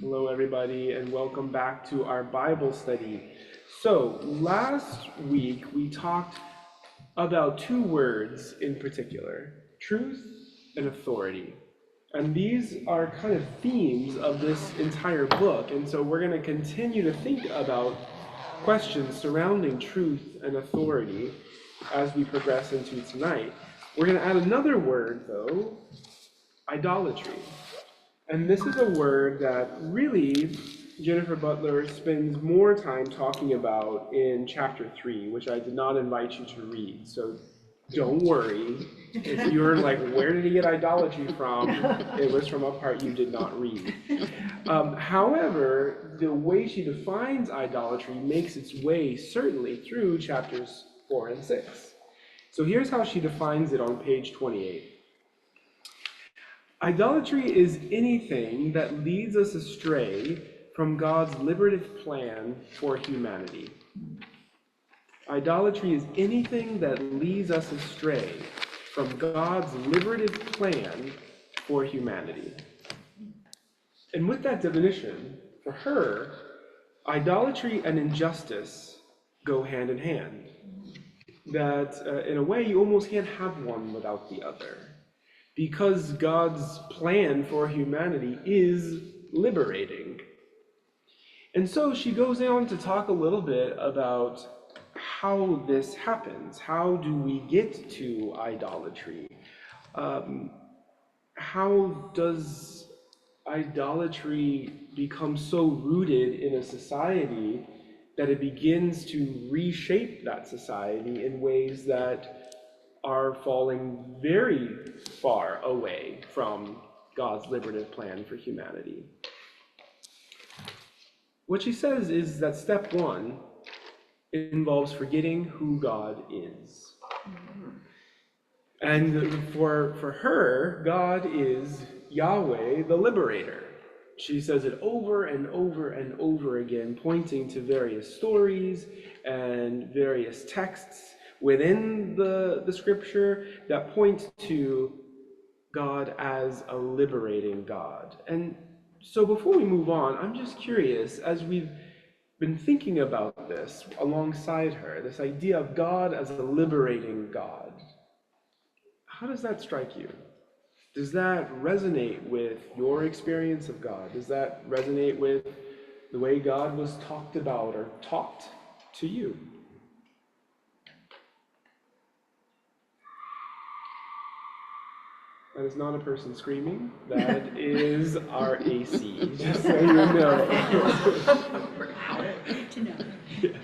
Hello, everybody, and welcome back to our Bible study. So, last week we talked about two words in particular, truth and authority. And these are kind of themes of this entire book. And so we're going to continue to think about questions surrounding truth and authority as we progress into tonight. We're going to add another word, though, idolatry. And this is a word that really Jennifer Butler spends more time talking about in chapter 3, which I did not invite you to read. So don't worry. If you're like, where did he get idolatry from? It was from a part you did not read. However, the way she defines idolatry makes its way certainly through chapters 4 and 6. So here's how she defines it on page 28. Idolatry is anything that leads us astray from God's liberative plan for humanity. Idolatry is anything that leads us astray from God's liberative plan for humanity. And with that definition, for her, idolatry and injustice go hand in hand. That in a way, you almost can't have one without the other. Because God's plan for humanity is liberating. And so she goes on to talk a little bit about how this happens. How do we get to idolatry? How does idolatry become so rooted in a society that it begins to reshape that society in ways that are falling very far away from God's liberative plan for humanity? What she says is that step one involves forgetting who God is. And for her, God is Yahweh, the liberator. She says it over and over and over again, pointing to various stories and various texts within the scripture that point to God as a liberating God. And so before we move on, I'm just curious, as we've been thinking about this alongside her, this idea of God as a liberating God, how does that strike you? Does that resonate with your experience of God? Does that resonate with the way God was talked about or taught to you? That is not a person screaming. That is our AC, just so you know. Good to know. Yeah. It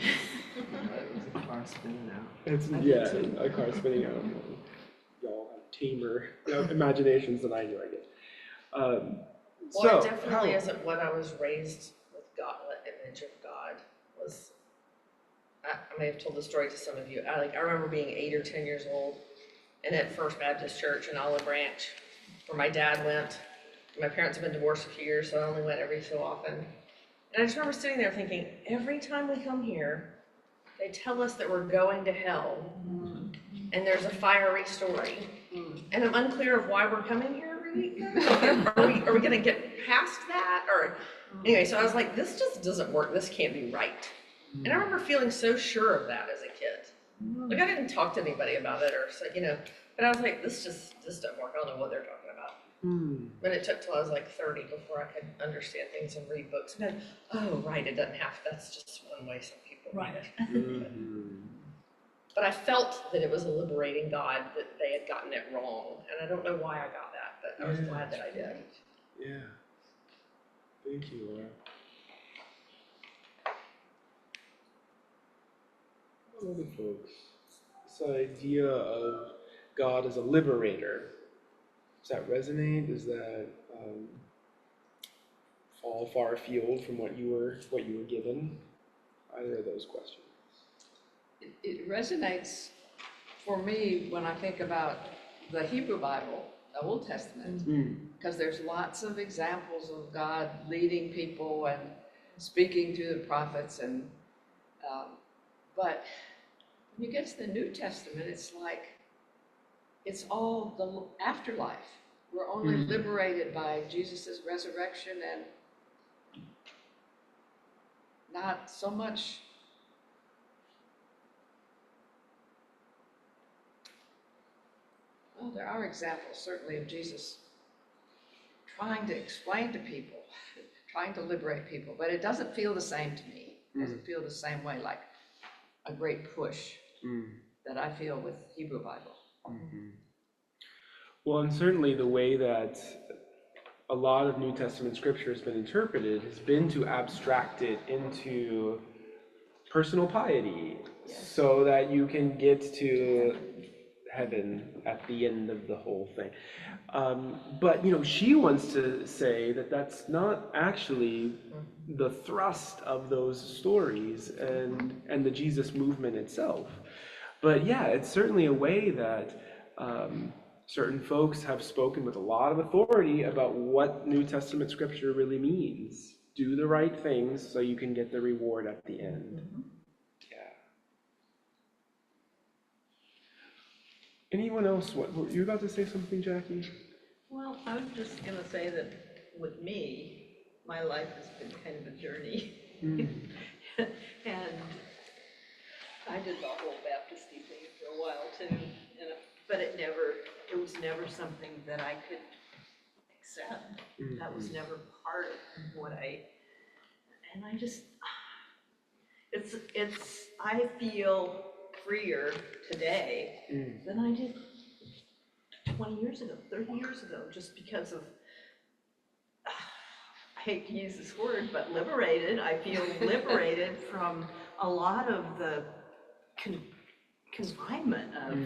was a car spinning out. It's, a car spinning out. Y'all have tamer imaginations than I do, I guess. Well, it definitely isn't what I was raised with. God, the image of God was. I may have told the story to some of you. I remember being 8 or 10 years old, and at First Baptist Church in Olive Branch, where my dad went. My parents have been divorced a few years, so I only went every so often. And I just remember sitting there thinking, every time we come here, they tell us that we're going to hell, and there's a fiery story, and I'm unclear of why we're coming here every week. Are we going to get past that? Or anyway, so I was like, this just doesn't work. This can't be right. And I remember feeling so sure of that as a kid. Like I didn't talk to anybody about it, or so, but I was like, this doesn't work. I don't know what they're talking about. But it took till I was like 30 before I could understand things and read books. And then, oh, right, it doesn't have. That's just one way some people read it. But I felt that it was a liberating God, that they had gotten it wrong, and I don't know why I got that, but I was glad that I did. Yeah. Thank you, Laura. Other folks, this idea of God as a liberator, does that resonate? Does that fall far afield from what you were given? Either of those questions. It resonates for me when I think about the Hebrew Bible, the Old Testament, because there's lots of examples of God leading people and speaking through the prophets, and but when you get to the New Testament, it's like it's all the afterlife. We're only liberated by Jesus' resurrection and not so much well, there are examples certainly of Jesus trying to explain to people, trying to liberate people, but it doesn't feel the same to me. It doesn't feel the same way, like a great push that I feel with Hebrew Bible. Well, and certainly the way that a lot of New Testament scripture has been interpreted has been to abstract it into personal piety, so that you can get to heaven at the end of the whole thing. But she wants to say that that's not actually the thrust of those stories and the Jesus movement itself. But yeah, it's certainly a way that certain folks have spoken with a lot of authority about what New Testament scripture really means. Do the right things so you can get the reward at the end. Yeah. Anyone else? What were you about to say something, Jackie? Well, I was just gonna say that with me, my life has been kind of a journey. And I did the whole Baptist-y thing for a while too, but it was never something that I could accept. That was never part of what and I just, I feel freer today than I did 20 years ago, 30 years ago, just because of, I hate to use this word, but liberated. I feel liberated from a lot of the confinement of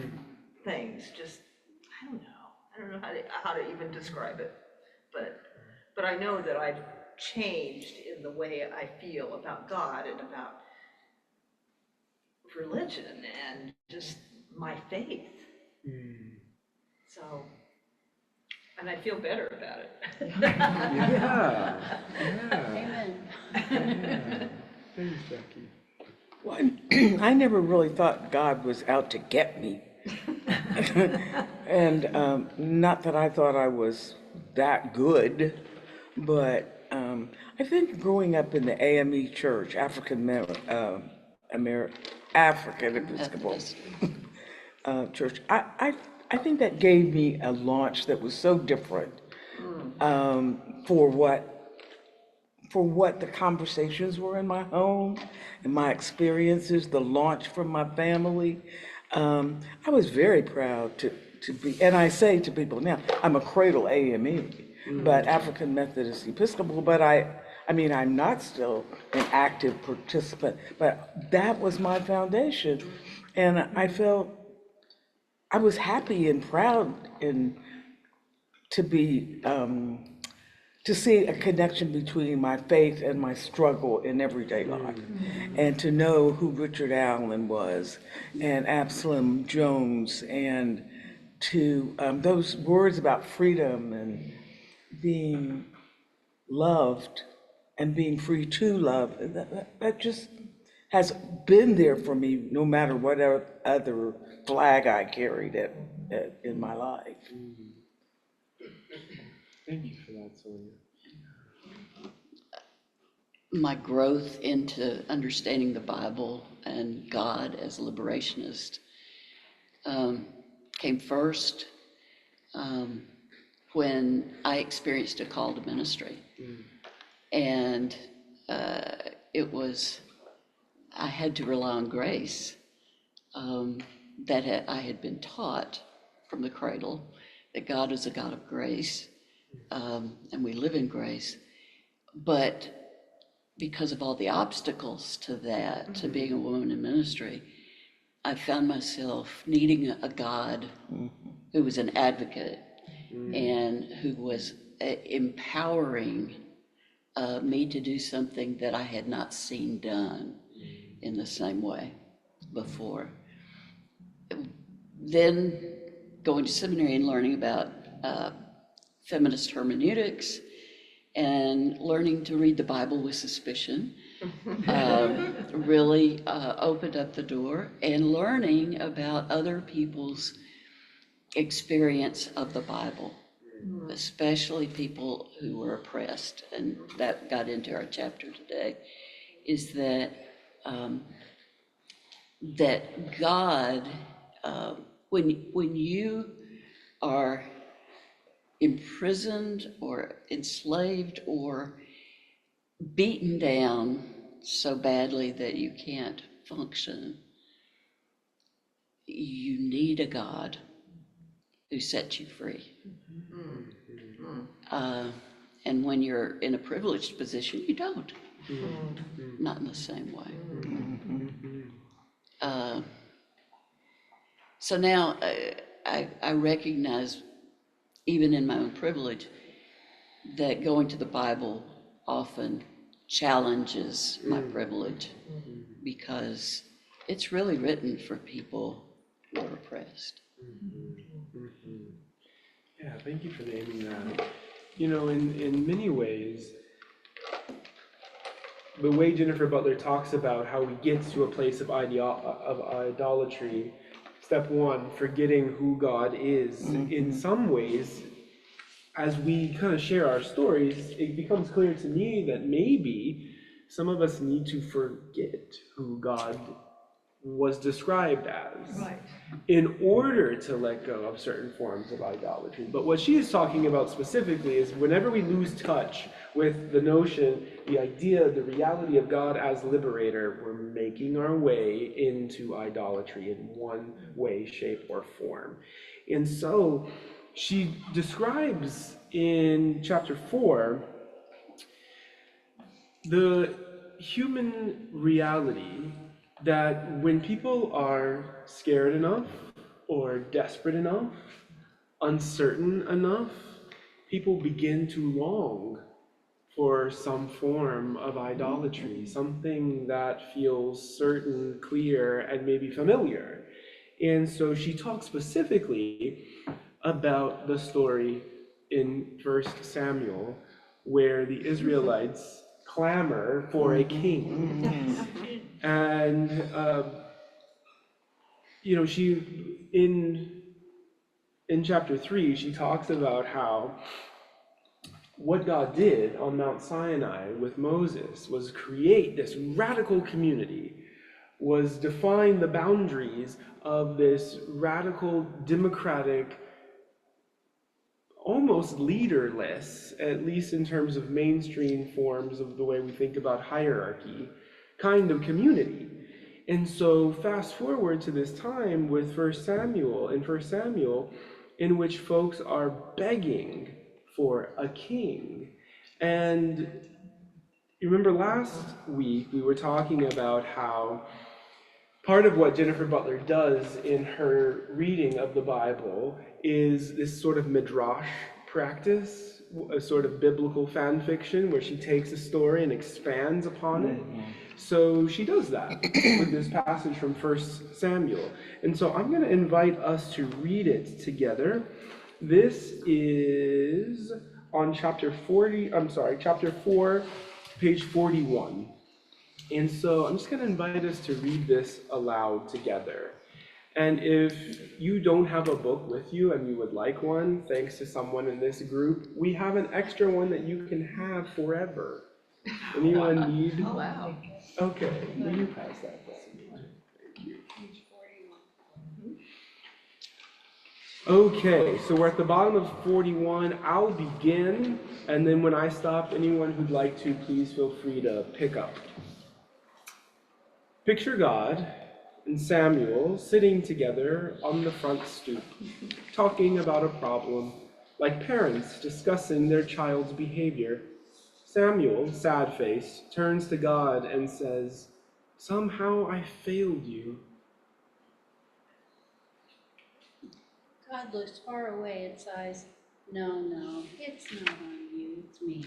things. Just, I don't know how to even describe it, but I know that I've changed in the way I feel about God and about religion and just my faith. So, and I feel better about it. Yeah. Amen. Yeah. Thanks, Jackie. Well, I never really thought God was out to get me. And not that I thought I was that good, but I think growing up in the AME church, African Episcopal church, I think that gave me a launch that was so different for what the conversations were in my home and my experiences, the launch from my family. I was very proud to be, and I say to people now, I'm a cradle AME, but African Methodist Episcopal, but I mean, I'm not still an active participant, but that was my foundation. And I felt, I was happy and proud and to be, to see a connection between my faith and my struggle in everyday life, and to know who Richard Allen was and Absalom Jones, and to those words about freedom and being loved and being free to love, that just has been there for me no matter what other flag I carried in my life. Thank you for that, Sonia. My growth into understanding the Bible and God as a liberationist came first when I experienced a call to ministry. And I had to rely on grace that I had been taught from the cradle, that God is a God of grace, and we live in grace. But because of all the obstacles to that, to being a woman in ministry, I found myself needing a God who was an advocate and who was empowering me to do something that I had not seen done in the same way before. Then going to seminary and learning about feminist hermeneutics and learning to read the Bible with suspicion really opened up the door, and learning about other people's experience of the Bible, especially people who were oppressed, and that got into our chapter today. is that, that God, when you are imprisoned or enslaved or beaten down so badly that you can't function, you need a God who sets you free. And when you're in a privileged position, you don't. Not in the same way. So now I recognize, even in my own privilege, that going to the Bible often challenges my privilege, because it's really written for people who are oppressed. Yeah, thank you for naming that. You know, in many ways, the way Jennifer Butler talks about how we get to a place of idolatry, step one, forgetting who God is, in some ways, as we kind of share our stories, it becomes clear to me that maybe some of us need to forget who God was described as, Right. in order to let go of certain forms of idolatry. But what she is talking about specifically is whenever we lose touch with the notion, the idea, the reality of God as liberator, we're making our way into idolatry in one way, shape, or form. And so she describes in chapter 4 the human reality that when people are scared enough or desperate enough, uncertain enough, people begin to long for some form of idolatry, something that feels certain, clear, and maybe familiar. And so she talks specifically about the story in 1 Samuel where the Israelites clamor for a king. And, you know, she, in chapter 3, she talks about how what God did on Mount Sinai with Moses was create this radical community, was define the boundaries of this radical, democratic, almost leaderless, at least in terms of mainstream forms of the way we think about hierarchy, kind of community. And so fast forward to this time with 1 Samuel, in which folks are begging for a king. And you remember last week we were talking about how part of what Jennifer Butler does in her reading of the Bible is this sort of midrash practice, a sort of biblical fan fiction where she takes a story and expands upon it. So she does that with this passage from 1 Samuel. And so I'm going to invite us to read it together. This is on chapter 4, page 41. And so I'm just going to invite us to read this aloud together. And if you don't have a book with you and you would like one, thanks to someone in this group, we have an extra one that you can have forever. Anyone need? Oh, wow. Okay, will you pass that to someone? Thank you. Okay, so we're at the bottom of 41. I'll begin, and then when I stop, anyone who'd like to, please feel free to pick up. Picture God and Samuel sitting together on the front stoop, talking about a problem, like parents discussing their child's behavior. Samuel, sad-faced, turns to God and says, "Somehow I failed you." God looks far away and sighs, No, it's not on you, it's me.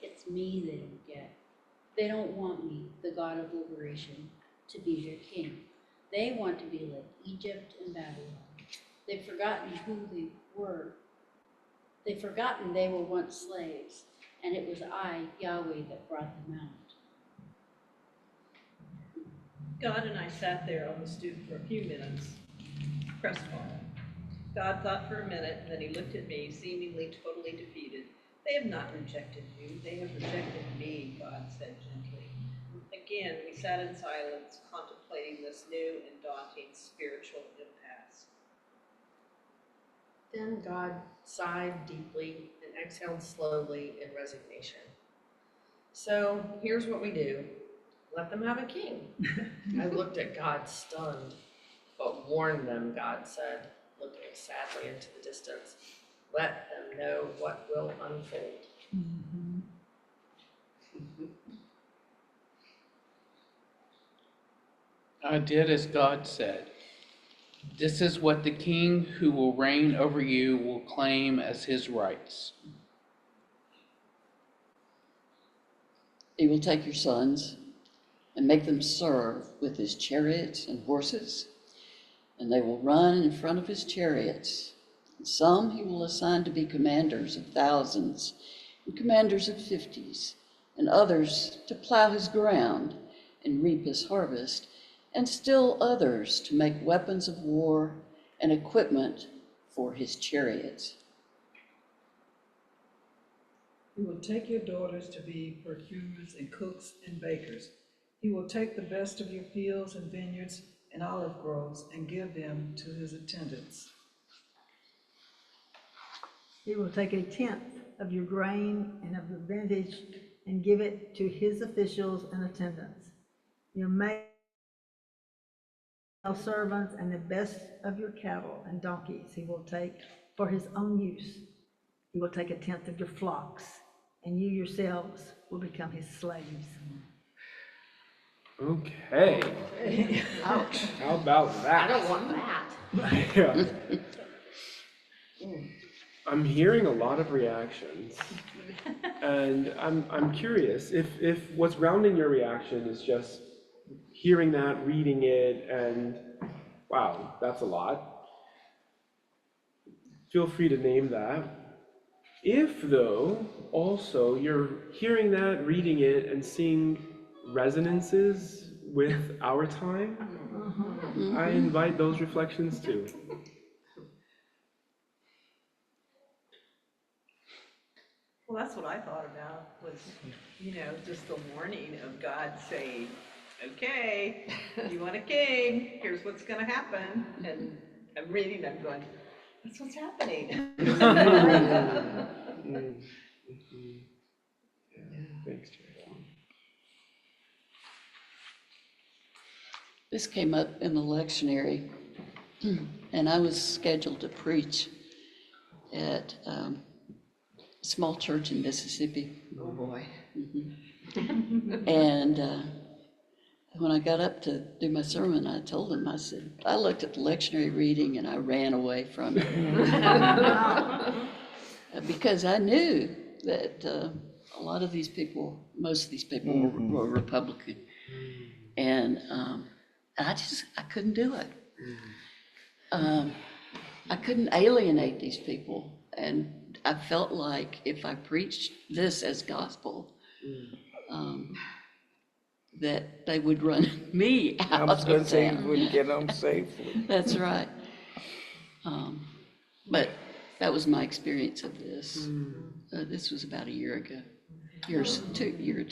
It's me they don't get. They don't want me, the God of liberation, to be their king. They want to be like Egypt and Babylon. They've forgotten who they were. They've forgotten they were once slaves, and it was I, Yahweh, that brought them out. God and I sat there on the stoop for a few minutes, crestfallen. God thought for a minute, and then he looked at me, seemingly totally defeated. They have not rejected you, they have rejected me, God said gently. Again, we sat in silence, contemplating this new and daunting spiritual impasse. Then God sighed deeply and exhaled slowly in resignation. So here's what we do. Let them have a king. I looked at God stunned, but warned them, God said, looking sadly into the distance. Let them know what will unfold. I did as God said. This is what the king who will reign over you will claim as his rights. He will take your sons and make them serve with his chariots and horses, and they will run in front of his chariots. And some he will assign to be commanders of thousands and commanders of 50s, and others to plow his ground and reap his harvest, and still others to make weapons of war and equipment for his chariots. He will take your daughters to be perfumers and cooks and bakers. He will take the best of your fields and vineyards and olive groves and give them to his attendants. He will take a tenth of your grain and of the vintage and give it to his officials and attendants. Your male servants and the best of your cattle and donkeys he will take for his own use. He will take a tenth of your flocks, and you yourselves will become his slaves. Okay. Ouch. How about I that? don't want that. Yeah. I'm hearing a lot of reactions, and I'm curious if what's grounding your reaction is just hearing that, reading it, and wow, that's a lot. Feel free to name that. If, though, also you're hearing that, reading it, and seeing resonances with our time, I invite those reflections too. Well, that's what I thought about was, just the warning of God saying, okay, you want a king, here's what's gonna happen. And I'm reading, I'm going, that's what's happening. Thanks, Jerry. This came up in the lectionary, and I was scheduled to preach at a small church in Mississippi. Oh, boy. And when I got up to do my sermon, I told him, I said, I looked at the lectionary reading and I ran away from it. Because I knew that a lot of these people, most of these people were Republican. And I couldn't do it. I couldn't alienate these people. And I felt like if I preached this as gospel, that they would run me out I was gonna of say you town. wouldn't get home safely. That's right. But that was my experience of this. This was about a year ago, year or two ago,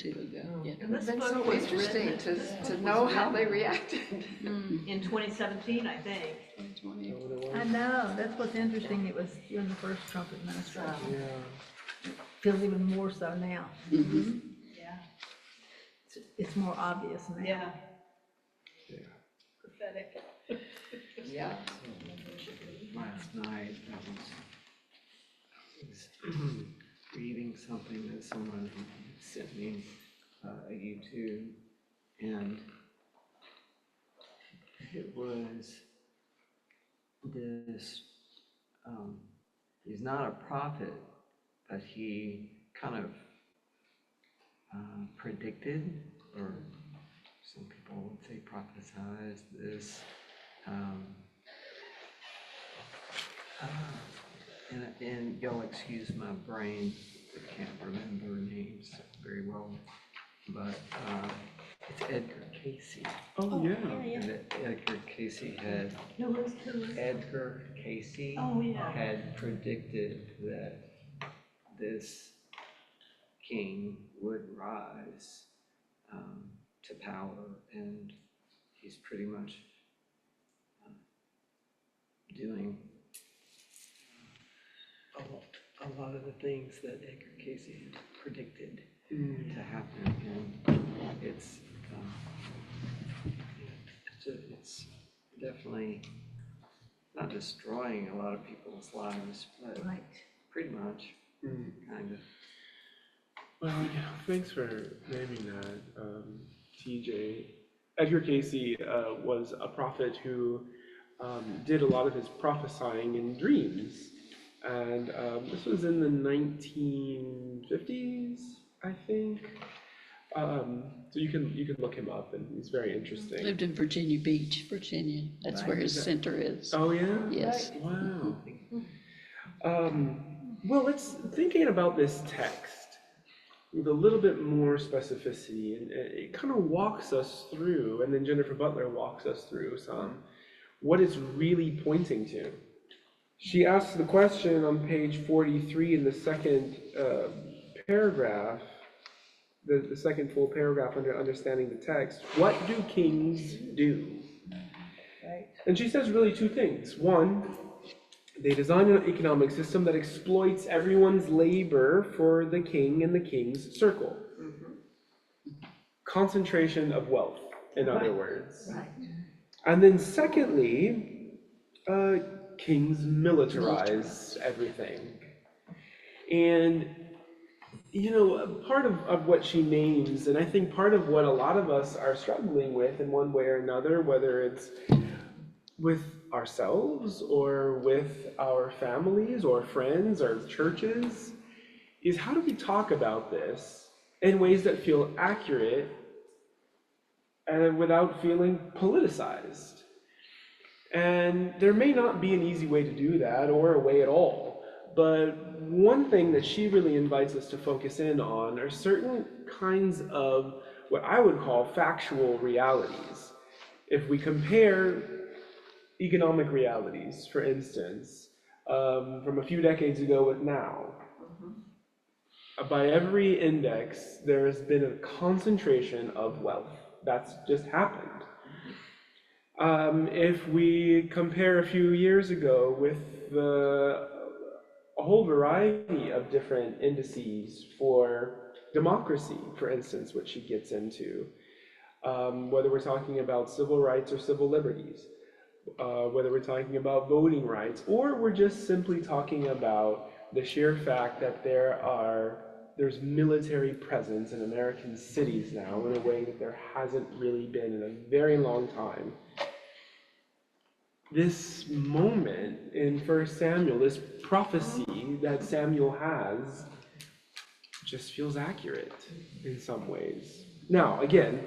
yeah. It would have been so interesting to know how they reacted. In 2017, I think. I know, that's what's interesting, it was during the first Trump administration. Yeah. Feels even more so now. Yeah. It's more obvious now. Yeah. Yeah. Prophetic. Yeah. Last night, I was reading something that someone sent me, YouTube, and it was this, he's not a prophet, but he kind of predicted, or some people would say prophesized this, and y'all excuse my brain, I can't remember names very well, but it's Edgar Casey. Oh, yeah. And Edgar Casey had, Edgar Casey had predicted that this king would rise to power, and he's pretty much doing a lot of the things that Edgar Casey had predicted to happen, and it's definitely not destroying a lot of people's lives, but Right. pretty much, kind of. Well, yeah, thanks for naming that, TJ. Edgar Casey was a prophet who did a lot of his prophesying in dreams. And this was in the 1950s, I think. So you can look him up, and he's very interesting. Lived in Virginia Beach, Virginia. That's where his center is. Oh yeah? Yes. Wow. Well, let's thinking about this text with a little bit more specificity, and it kind of walks us through, and then Jennifer Butler walks us through what it's really pointing to. She asks the question on page 43 in the second paragraph, the second full paragraph under understanding the text, what do kings do? Right. And she says really two things. One, they design an economic system that exploits everyone's labor for the king and the king's circle. Concentration of wealth, in other words. Right. And then secondly, kings militarize everything. And, part of what she names, and I think part of what a lot of us are struggling with in one way or another, whether it's with ourselves or with our families or friends or churches, is how do we talk about this in ways that feel accurate and without feeling politicized? And there may not be an easy way to do that or a way at all, but one thing that she really invites us to focus in on are certain kinds of what I would call factual realities. If we compare economic realities, for instance, from a few decades ago with now, by every index, there has been a concentration of wealth. That's just happened. If we compare a few years ago with a whole variety of different indices for democracy, for instance, which she gets into, whether we're talking about civil rights or civil liberties, whether we're talking about voting rights, or we're just simply talking about the sheer fact that there's military presence in American cities now in a way that there hasn't really been in a very long time. This moment in 1 Samuel, this prophecy that Samuel has, just feels accurate in some ways. Now, again,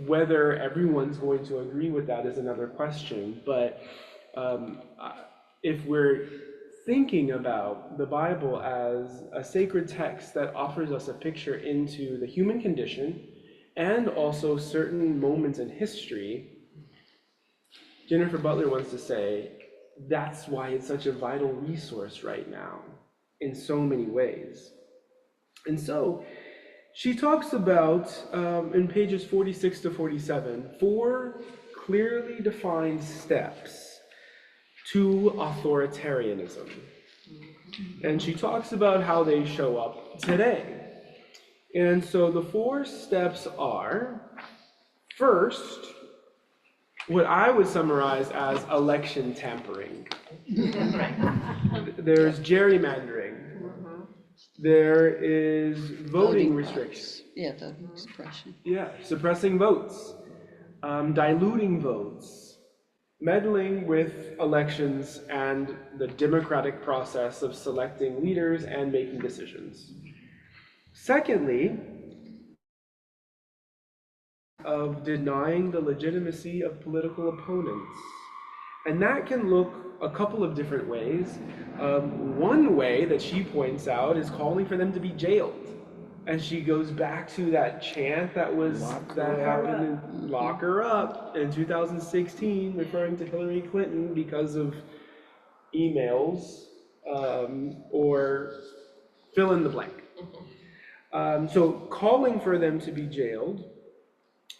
whether everyone's going to agree with that is another question, but if we're thinking about the Bible as a sacred text that offers us a picture into the human condition and also certain moments in history, Jennifer Butler wants to say that's why it's such a vital resource right now in so many ways. And so she talks about, in pages 46 to 47, 4 clearly defined steps to authoritarianism. And she talks about how they show up today. And so the 4 steps are, first, what I would summarize as election tampering. There's gerrymandering. There is voting restrictions. Yeah, voting suppression. Yeah, suppressing votes, diluting votes, meddling with elections and the democratic process of selecting leaders and making decisions. Secondly, of denying the legitimacy of political opponents. And that can look a couple of different ways. One way that she points out is calling for them to be jailed. And she goes back to that chant that happened in Lock Her Up in 2016, referring to Hillary Clinton because of emails or fill in the blank. So calling for them to be jailed.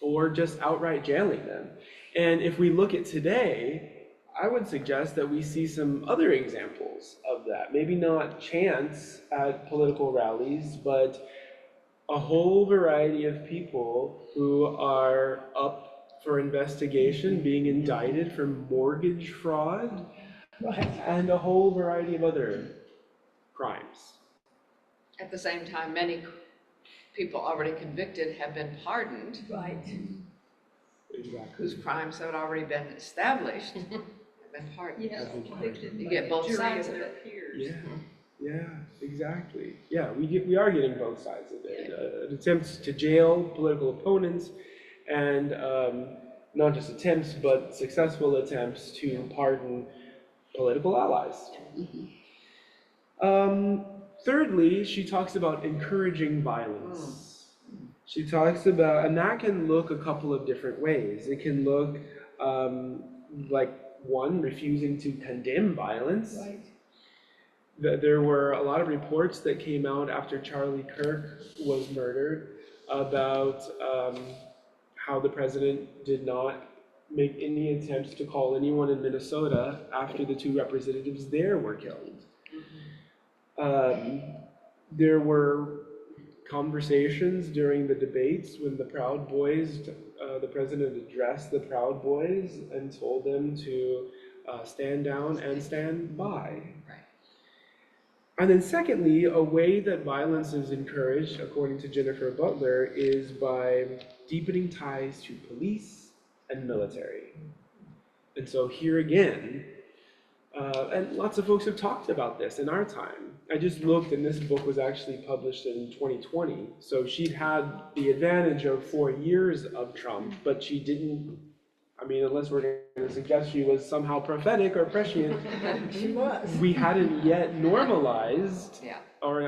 or just outright jailing them. And if we look at today, I would suggest that we see some other examples of that. Maybe not chants at political rallies, but a whole variety of people who are up for investigation, being indicted for mortgage fraud, and a whole variety of other crimes. At the same time, many people already convicted have been pardoned, Right. Exactly. whose crimes had already been established, have been pardoned. Yes, convicted You by get a both jury sides of of their it. peers. Yeah, exactly. Yeah, we are getting both sides of it. Attempts to jail political opponents, and not just attempts, but successful attempts to pardon political allies. Thirdly, she talks about encouraging violence. She talks about, and that can look a couple of different ways. It can look like one, refusing to condemn violence. There were a lot of reports that came out after Charlie Kirk was murdered about how the president did not make any attempts to call anyone in Minnesota after the two representatives there were killed. There were conversations during the debates when the Proud Boys, the president addressed the Proud Boys and told them to stand down and stand by. And then secondly, a way that violence is encouraged, according to Jennifer Butler, is by deepening ties to police and military. And so here again, and lots of folks have talked about this in our time. I just looked, and this book was actually published in 2020. So she'd had the advantage of 4 years of Trump, but she didn't, I mean, unless we're going to suggest she was somehow prophetic or prescient, She was. we hadn't yet normalized, Yeah. or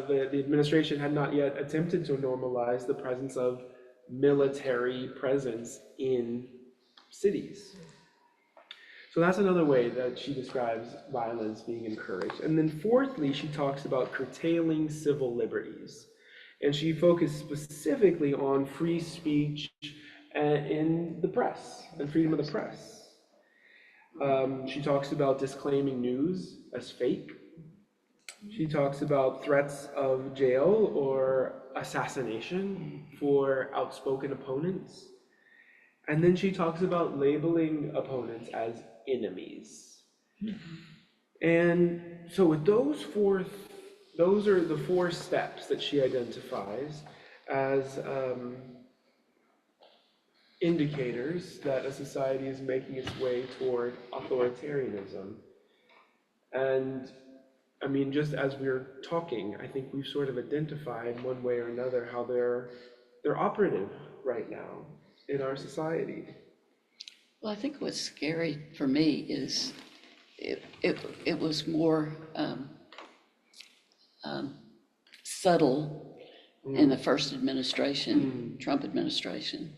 the administration had not yet attempted to normalize the presence of military presence in cities. So that's another way that she describes violence being encouraged. And then fourthly, she talks about curtailing civil liberties. And she focused specifically on free speech in the press and freedom of the press. She talks about disclaiming news as fake. She talks about threats of jail or assassination for outspoken opponents. And then she talks about labeling opponents as enemies. And so with those are the 4 steps that she identifies as indicators that a society is making its way toward authoritarianism. And I mean, just as we're talking, I think we've sort of identified one way or another how they're operative right now in our society. Well, I think what's scary for me is it was more subtle in the first administration, Trump administration,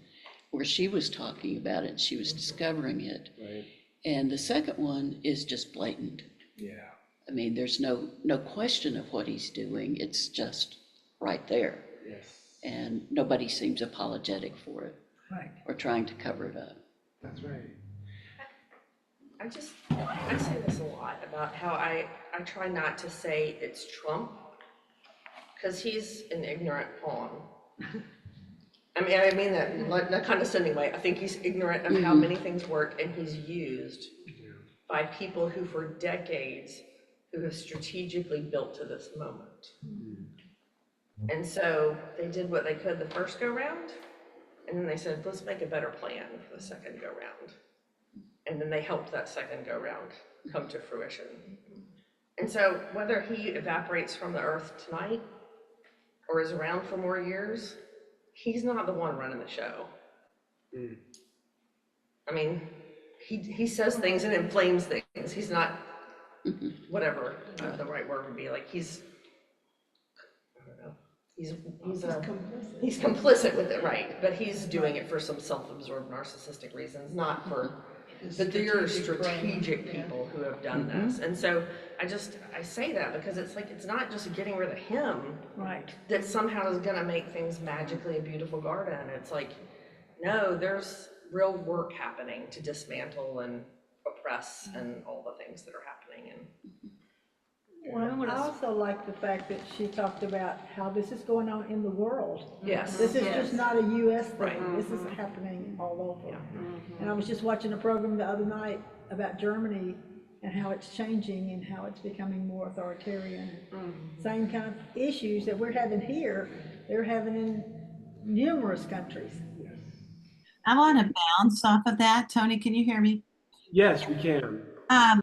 where she was talking about it, she was discovering it. Right. And the second one is just blatant. Yeah. I mean, there's no question of what he's doing. It's just right there. Yes. And nobody seems apologetic for it Right. or trying to cover it up. That's right. I say this a lot about how I try not to say it's Trump, because he's an ignorant pawn. I mean that in a condescending way. I think he's ignorant of how many things work, and he's used by people who for decades who have strategically built to this moment. And so they did what they could the first go round, and then they said, let's make a better plan for the second go round. And then they helped that second go round come to fruition. And so whether he evaporates from the earth tonight or is around for more years, he's not the one running the show. I mean, he says things and inflames things. He's not, whatever the right word would be, like he's complicit with it, right? But he's doing it for some self-absorbed narcissistic reasons, not for, but there are strategic people who have done this. And so I say that because it's like, it's not just getting rid of him Right. that somehow is gonna make things magically a beautiful garden. It's like, No, there's real work happening to dismantle and oppress and all the things that are happening. And Well, I also like the fact that she talked about how this is going on in the world. yes, This is yes. just not a US thing, Right. this is happening all over. Yeah. And I was just watching a program the other night about Germany and how it's changing and how it's becoming more authoritarian. Same kind of issues that we're having here, they're having in numerous countries. I want to bounce off of that. Tony, can you hear me? Yes, we can. Um,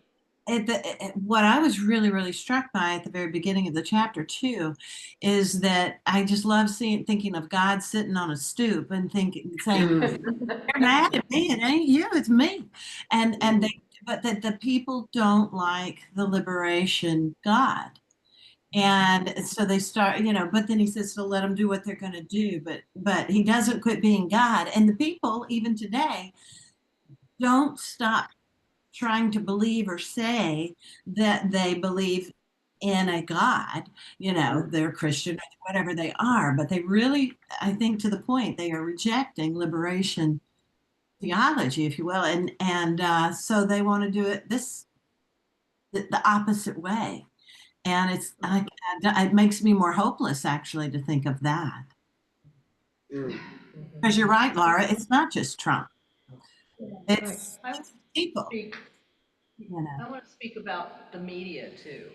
what I was really, really struck by at the very beginning of the chapter too, is that I just love thinking of God sitting on a stoop and saying, "You're mad at me. It ain't you. It's me." But that the people don't like the liberation God. And so they start, but then he says to let them do what they're going to do. But he doesn't quit being God. And the people, even today, don't stop trying to believe or say that they believe in a God. They're Christian or whatever they are. But they really, I think, to the point, they are rejecting liberation theology, if you will, and so they want to do it the opposite way. And it makes me more hopeless, actually, to think of that. Because you're right, Laura, it's not just Trump. It's I want to people. speak, I want to speak about the media too.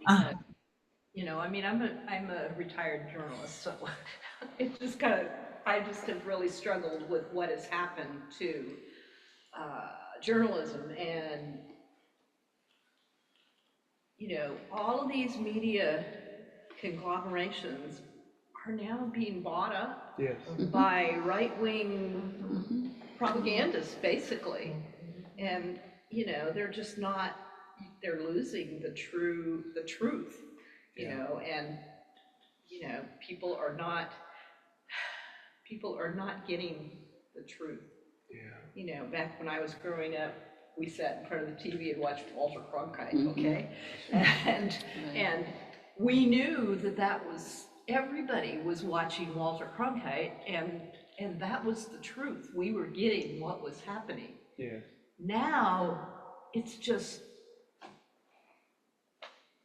Uh, Because, I'm a retired journalist, so it just I just have really struggled with what has happened to journalism and all of these media conglomerations are now being bought up Yes. by right-wing propagandists, basically. And, they're just not, they're losing the truth, and, people are not getting the truth. Yeah. Back when I was growing up, we sat in front of the TV and watched Walter Cronkite, okay? And we knew that everybody was watching Walter Cronkite, and that was the truth. We were getting what was happening. Yeah. Now, it's just,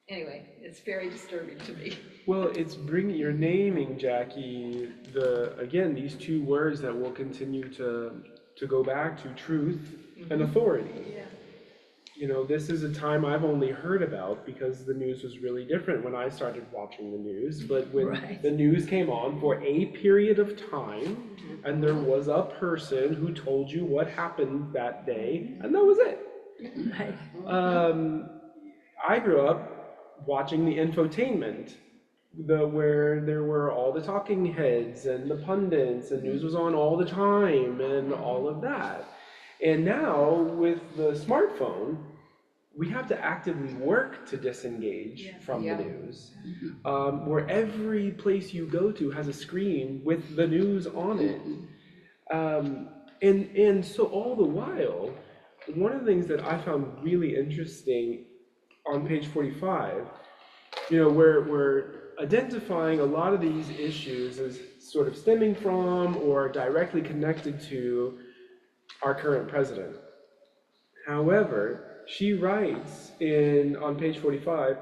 anyway, it's very disturbing to me. Well, you're naming, Jackie, again, these two words that we'll continue to go back to, truth and authority. Yeah. This is a time I've only heard about because the news was really different when I started watching the news. But when the news came on for a period of time, and there was a person who told you what happened that day, and that was it. I grew up watching the infotainment, where there were all the talking heads and the pundits, and news was on all the time and all of that. And now with the smartphone, we have to actively work to disengage from the news, where every place you go to has a screen with the news on it. And so all the while, one of the things that I found really interesting on page 45, we're identifying a lot of these issues as sort of stemming from or directly connected to our current president. However, she writes on page 45,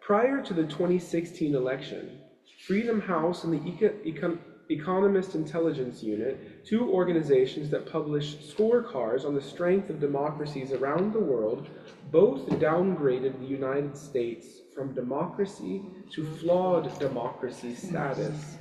prior to the 2016 election, Freedom House and the Economist Intelligence Unit, two organizations that publish scorecards on the strength of democracies around the world, both downgraded the United States from democracy to flawed democracy status.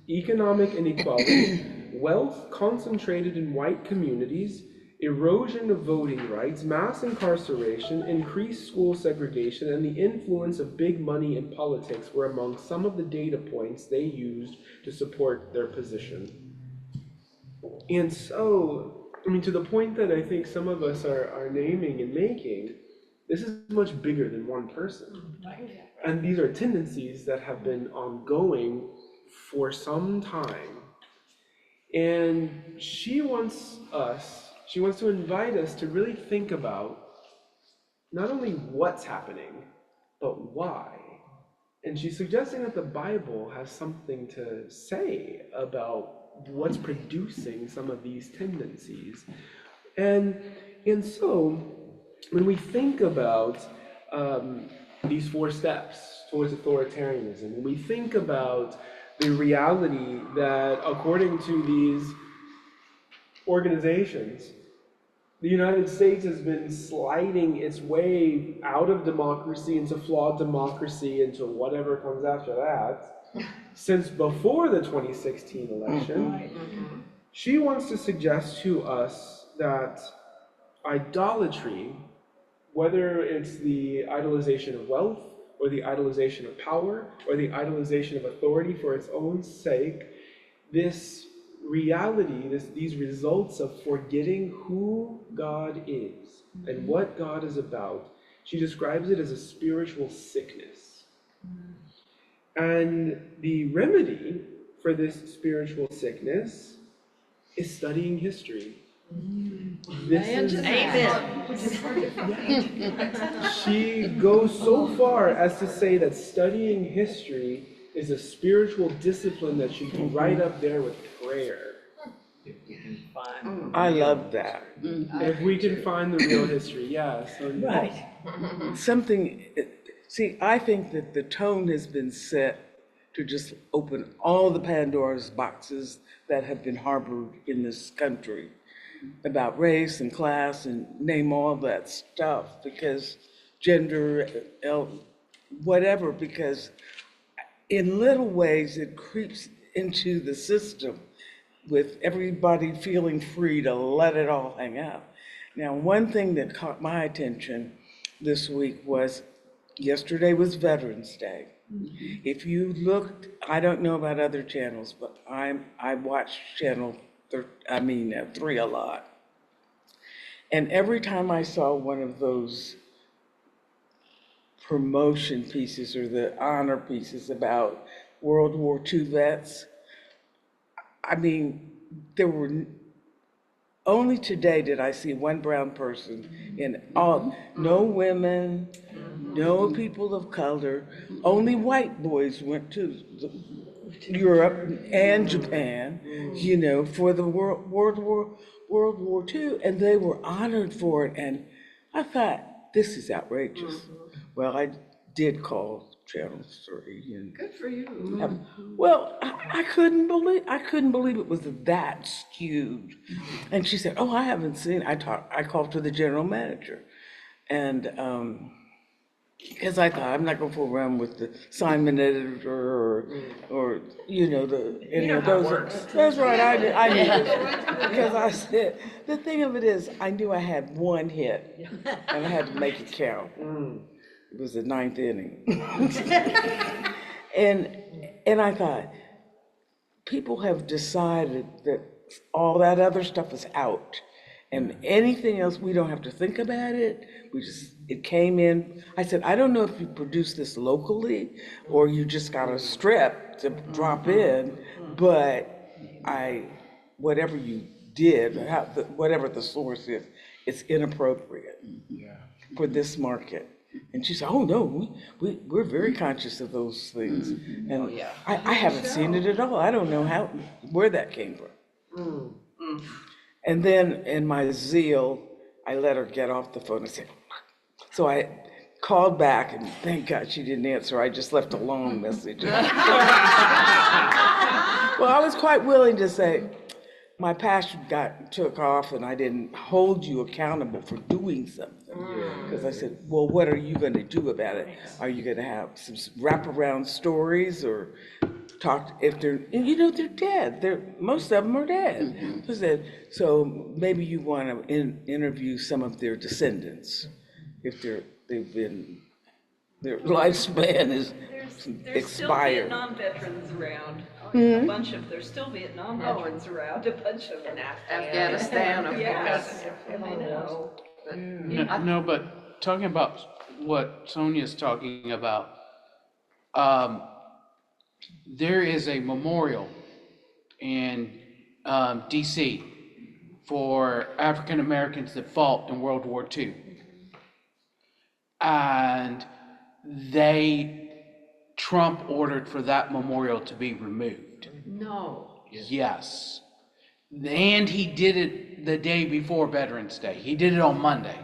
Economic inequality, wealth concentrated in white communities, erosion of voting rights, mass incarceration, increased school segregation, and the influence of big money in politics were among some of the data points they used to support their position. And so, to the point that I think some of us are naming and making, this is much bigger than one person. And these are tendencies that have been ongoing for some time. And she wants to invite us to really think about not only what's happening, but why. And she's suggesting that the Bible has something to say about what's producing some of these tendencies. And, and so, when we think about these 4 steps towards authoritarianism, when we think about the reality that according to these organizations, the United States has been sliding its way out of democracy into flawed democracy into whatever comes after that since before the 2016 election. She wants to suggest to us that idolatry, whether it's the idolization of wealth or the idolization of power or the idolization of authority for its own sake, this reality, these results of forgetting who God is and what God is about, she describes it as a spiritual sickness. And the remedy for this spiritual sickness is studying history. She goes so far as to say that studying history is a spiritual discipline that should be right up there with prayer. I love that. If we can find the real history, yeah. So Right. Something, see, I think that the tone has been set to just open all the Pandora's boxes that have been harbored in this country about race and class and name all that stuff, because gender, whatever, because in little ways it creeps into the system with everybody feeling free to let it all hang out. Now, one thing that caught my attention this week was, yesterday was Veterans Day. If you looked, I don't know about other channels, but I watch channel 3 a lot. And every time I saw one of those promotion pieces or the honor pieces about World War II vets, I mean, there were only today did I see one brown person in all, no women, no people of color, only white boys went to Europe and Japan, for the World War II, and they were honored for it. And I thought, this is outrageous. Well, I did call Channel 3 and Good for you. well, I couldn't believe it was that skewed. And she said, "Oh, I haven't seen." I called to the general manager, and because I thought I'm not going to fool around with the assignment editor or any of those. That's right. I knew this because I said the thing of it is I knew I had one hit and I had to make it count. It was the 9th inning. And I thought, people have decided that all that other stuff is out. And anything else, we don't have to think about it. It came in. I said, I don't know if you produce this locally or you just got a strip to drop in, but whatever you did, whatever the source is, it's inappropriate for this market. And she said, oh, no, we're very conscious of those things. And I haven't seen it at all. I don't know where that came from. And then in my zeal, I let her get off the phone. I said, so I called back, and thank God she didn't answer. I just left a long message. Well, I was quite willing to say, my passion took off, and I didn't hold you accountable for doing something. Because I said, well, what are you going to do about it? Are you going to have some wraparound stories or talk if they're dead? Most of them are dead. So I said, so maybe you want to interview some of their descendants if their lifespan is There's still expired. Vietnam veterans around. There's still Vietnam veterans around, a bunch of them. Afghanistan, of Yes, course. I know. No, but talking about what Sonia's talking about, there is a memorial in DC for African Americans that fought in World War II. And Trump ordered for that memorial to be removed. No. Yes. And he did it the day before Veterans Day. He did it on Monday.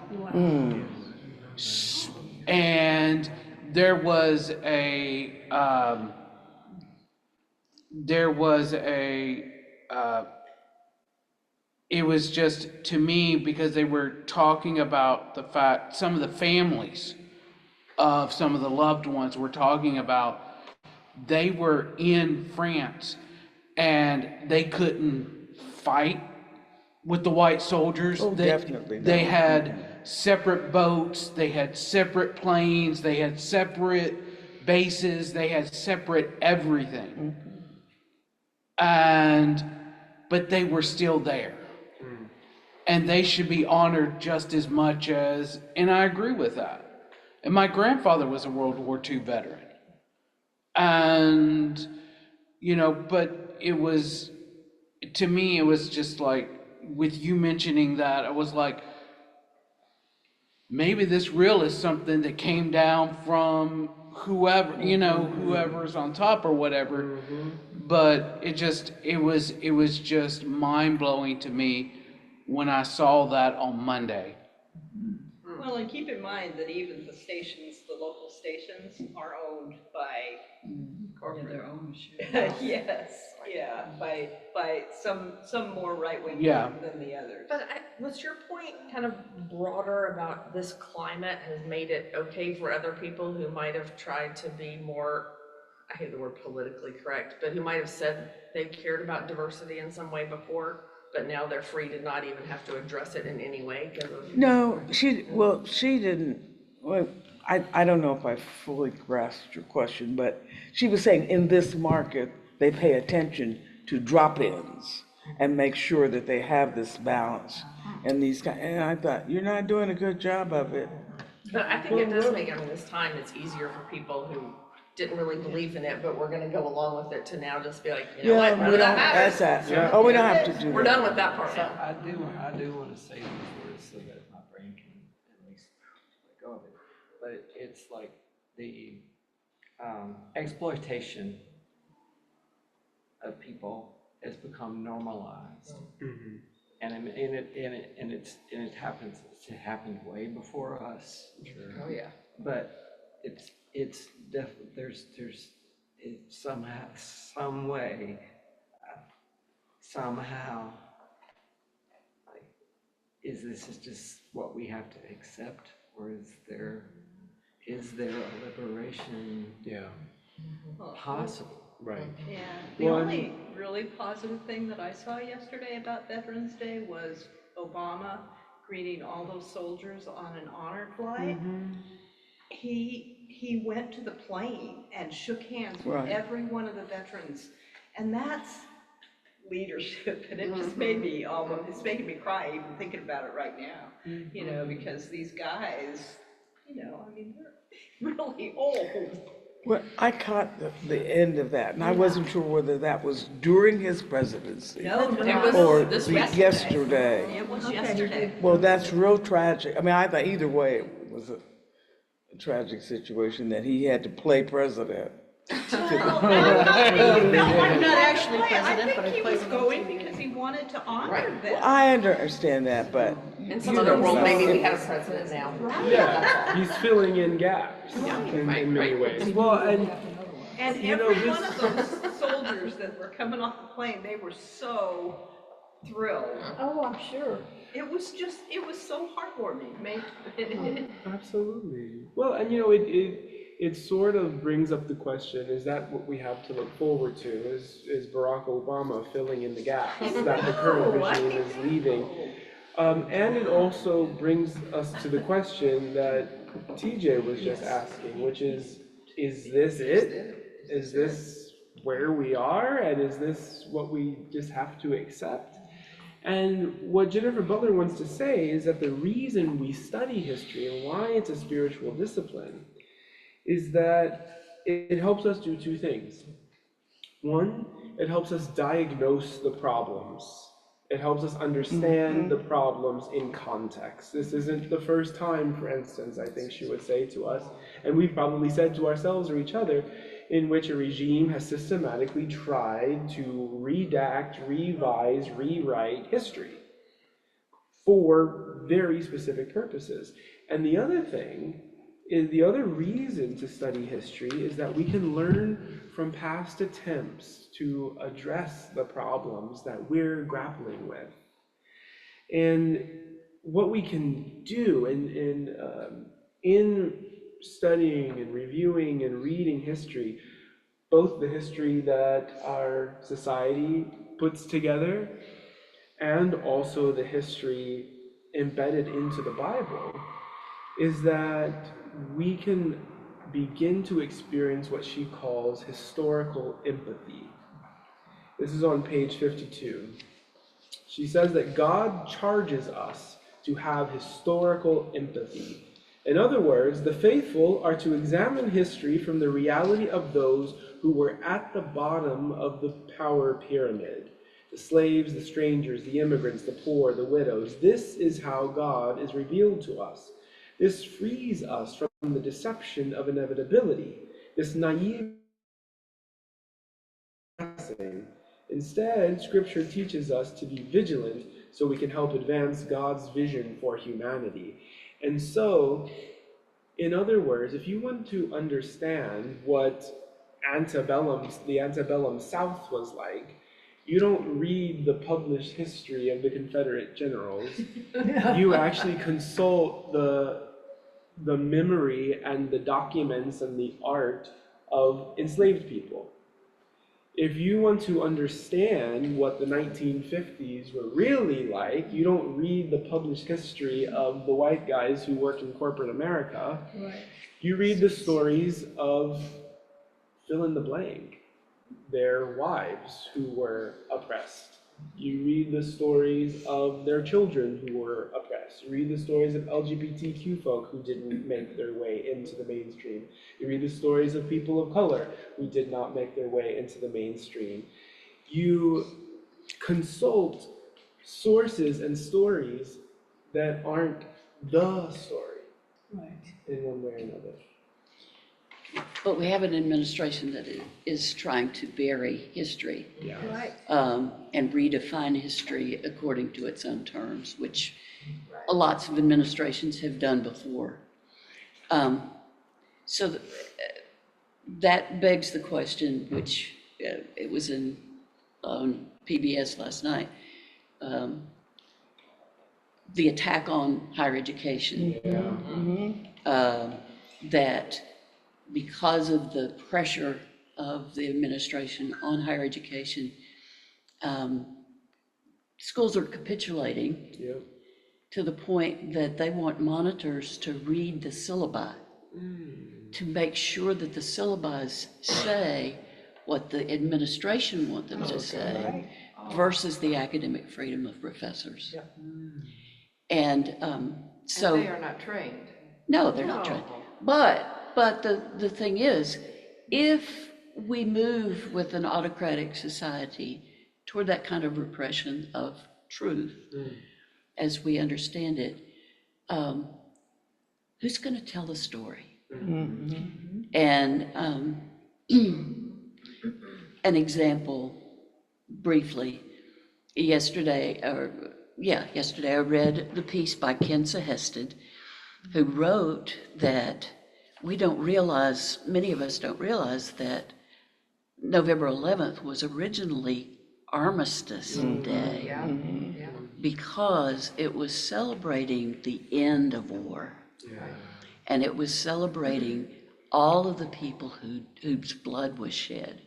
And there was it was just, to me, because they were talking about the fact, some of the families of some of the loved ones were talking about, they were in France and they couldn't fight with the white soldiers. Oh, definitely not. They had separate boats, they had separate planes, they had separate bases, they had separate everything. But they were still there. And they should be honored just as much as, and I agree with that. And my grandfather was a World War II veteran. And, but it was, to me, it was just like, with you mentioning that, I was like, maybe this reel is something that came down from whoever, whoever's on top or whatever. But it was just mind blowing to me when I saw that on Monday. Well, and keep in mind that even the stations, the local stations, are owned by corporate. Their ownership. Yes, yeah, by some more right-wing Yeah. than the others. But was your point kind of broader about this climate has made it okay for other people who might have tried to be more, I hate the word politically correct, but who might have said they cared about diversity in some way before, but now they're free to not even have to address it in any way because of... No, she didn't, well, I don't know if I fully grasped your question, but she was saying in this market, they pay attention to drop-ins and make sure that they have this balance and and I thought, you're not doing a good job of it. But I think it does make, this time it's easier for people who didn't really believe in it, but we're gonna go along with it to now just be like, you know what, none of that matters. That's that. Oh, we don't have to do that. We're done with that part So now. I do want to say these words so that my brain can at least let go of it. But it's like the exploitation of people has become normalized, and it happened way before us. Oh, yeah. But there's somehow, some way, somehow, like, this just what we have to accept, or is there a liberation possible? Right. Yeah, the Well, only really positive thing that I saw yesterday about Veterans Day was Obama greeting all those soldiers on an honor flight. He went to the plane and shook hands with every one of the veterans, and that's leadership, and it just made me it's making me cry even thinking about it right now, because these guys, they're really old. Well, I caught the end of that, and I wasn't sure whether that was during his presidency No, It was or this yesterday. it was yesterday. Well, that's real tragic. I mean, I thought either way it was a tragic situation that he had to play president. I'm not actually president, but I I think he played was going because he wanted to honor them. Well, I understand that, but. In some other world, maybe we have a president now. Yeah, he's filling in gaps in many ways. Well, And every this- one of those soldiers that were coming off the plane, they were so thrilled. Oh, I'm sure. It was so heartwarming. Absolutely. Well, and it sort of brings up the question, is that what we have to look forward to? Is Barack Obama filling in the gaps that the current regime is leaving? And it also brings us to the question that TJ was just asking, which is this it? Is this where we are? And is this what we just have to accept? And what Jennifer Butler wants to say is that the reason we study history and why it's a spiritual discipline is that it helps us do two things. One, it helps us diagnose the problems. It helps us understand the problems in context. This isn't the first time, for instance, I think she would say to us, and we've probably said to ourselves or each other, in which a regime has systematically tried to redact, revise, rewrite history for very specific purposes. And the other thing is, the other reason to study history is that we can learn from past attempts to address the problems that we're grappling with. And what we can do in studying and reviewing and reading history, both the history that our society puts together and also the history embedded into the Bible, is that we can begin to experience what she calls historical empathy. This is on page 52. She says that God charges us to have historical empathy. In other words, the faithful are to examine history from the reality of those who were at the bottom of the power pyramid. The slaves, the strangers, the immigrants, the poor, the widows. This is how God is revealed to us. This frees us from the deception of inevitability, this naive. Instead, Scripture teaches us to be vigilant so we can help advance God's vision for humanity. And so, in other words, if you want to understand what the antebellum South was like, you don't read the published history of the Confederate generals. You actually consult the memory and the documents and the art of enslaved people. If you want to understand what the 1950s were really like, you don't read the published history of the white guys who worked in corporate America. Right. You read the stories of fill in the blank, their wives who were oppressed. You read the stories of their children who were oppressed. You read the stories of LGBTQ folk who didn't make their way into the mainstream. You read the stories of people of color who did not make their way into the mainstream. You consult sources and stories that aren't the story, Right. in one way or another. But we have an administration that is trying to bury history Yeah. Right. and redefine history according to its own terms, which lots of administrations have done before. So that begs the question, which it was in PBS last night, the attack on higher education. Yeah. That because of the pressure of the administration on higher education, schools are capitulating Yep. to the point that they want monitors to read the syllabi to make sure that the syllabi say what the administration want them to say versus the academic freedom of professors. And so And they are not trained. no, they're not trained. But the thing is, if we move with an autocratic society toward that kind of repression of truth, as we understand it, who's going to tell the story? And an example, briefly, yesterday I read the piece by Ken Sehested, who wrote that many of us don't realize that November 11th was originally Armistice Day because it was celebrating the end of war. And it was celebrating all of the people whose blood was shed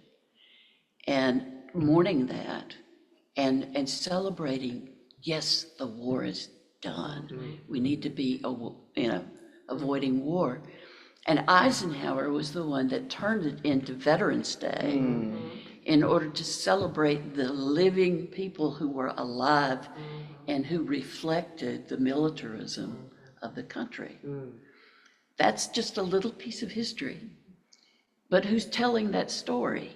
and mourning that and celebrating, yes, the war is done. We need to be, avoiding war. And Eisenhower was the one that turned it into Veterans Day in order to celebrate the living people who were alive and who reflected the militarism of the country. That's just a little piece of history. But who's telling that story?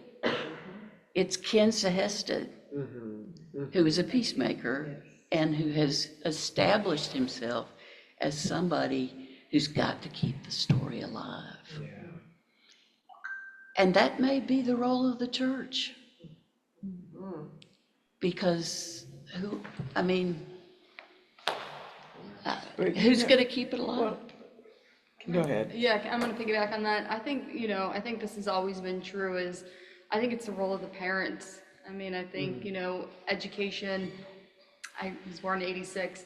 It's Ken Sehested, who is a peacemaker and who has established himself as somebody who's got to keep the story alive. And that may be the role of the church. Because I mean, But, who's yeah, gonna keep it alive? well, go ahead. Yeah, I'm gonna piggyback on that. I think, I think this has always been true is, I think it's the role of the parents. I mean, I think, education, I was born in '86,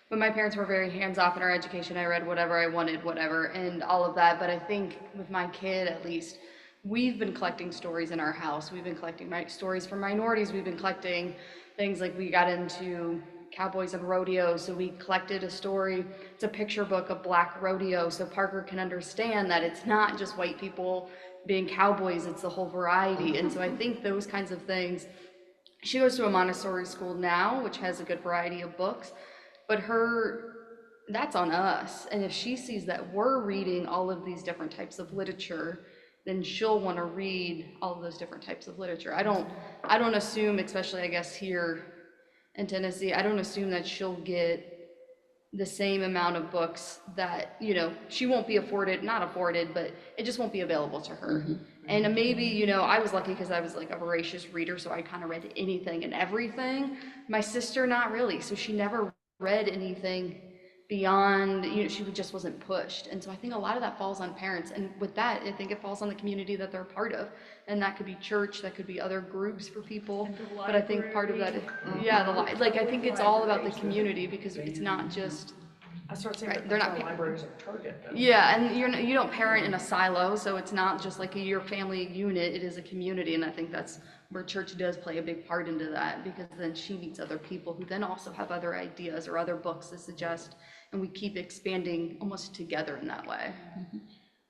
but my parents were very hands-off in our education. I read whatever I wanted, whatever, and all of that. But I think with my kid, at least, we've been collecting stories in our house. We've been collecting stories from minorities. We've been collecting things like we got into cowboys and rodeos, so we collected a story. It's a picture book of black rodeo, so Parker can understand that it's not just white people being cowboys, it's the whole variety. And so I think those kinds of things. She goes to a Montessori school now, which has a good variety of books, but that's on us. And if she sees that we're reading all of these different types of literature, then she'll want to read all of those different types of literature. I don't assume, especially I guess here in Tennessee, I don't assume that she'll get the same amount of books that, she won't be not afforded, but it just won't be available to her. And maybe, I was lucky because I was like a voracious reader, so I kind of read anything and everything. My sister, not really. So she never read anything beyond, she just wasn't pushed. And so I think a lot of that falls on parents. And with that, I think it falls on the community that they're a part of. And that could be church, that could be other groups for people. But I think part of that, I think it's all about the community, because it's not just, I start saying Right, that they're that's not why libraries are target though. yeah, and you don't parent in a silo, so it's not just like your family unit, it is a community. And I think that's where church does play a big part into that, because then she meets other people who then also have other ideas or other books to suggest, and we keep expanding almost together in that way.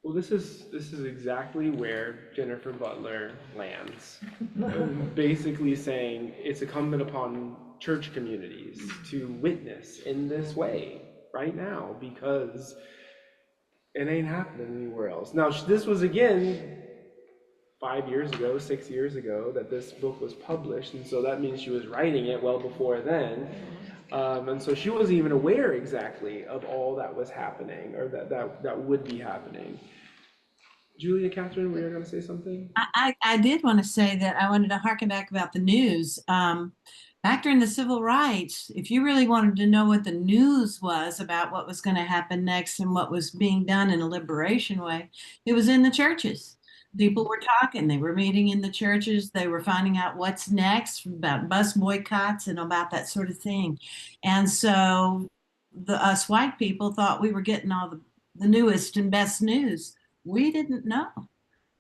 Well, this is exactly where Jennifer Butler lands. Basically saying it's incumbent upon church communities to witness in this way right now, because it ain't happening anywhere else. Now, this was again 5 years ago, 6 years ago that this book was published, and so that means she was writing it well before then. And so she wasn't even aware exactly of all that was happening, or that would be happening. Julia, Catherine, were you going to say something? I did want to say that I wanted to harken back about the news. Back during the civil rights, if you really wanted to know what the news was about what was going to happen next and what was being done in a liberation way, it was in the churches. People were talking, they were meeting in the churches, they were finding out what's next about bus boycotts and about that sort of thing. And so us white people thought we were getting all the newest and best news. We didn't know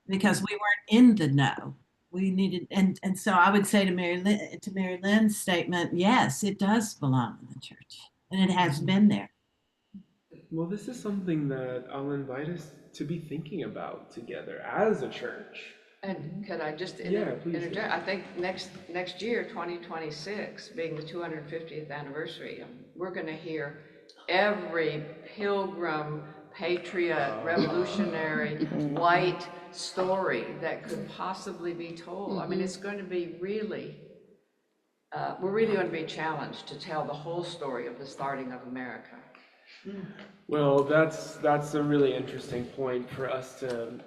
because we weren't in the know. We needed, and so I would say to Mary Lynn's statement, yes, it does belong in the church, and it has been there. Well, this is something that I'll invite us to be thinking about together as a church. And could I just please. interject? I think next year, 2026, being the 250th anniversary, we're going to hear every pilgrim, patriot, revolutionary, white story that could possibly be told. I mean, it's going to be really, we're really going to be challenged to tell the whole story of the starting of America. Well, that's a really interesting point for us to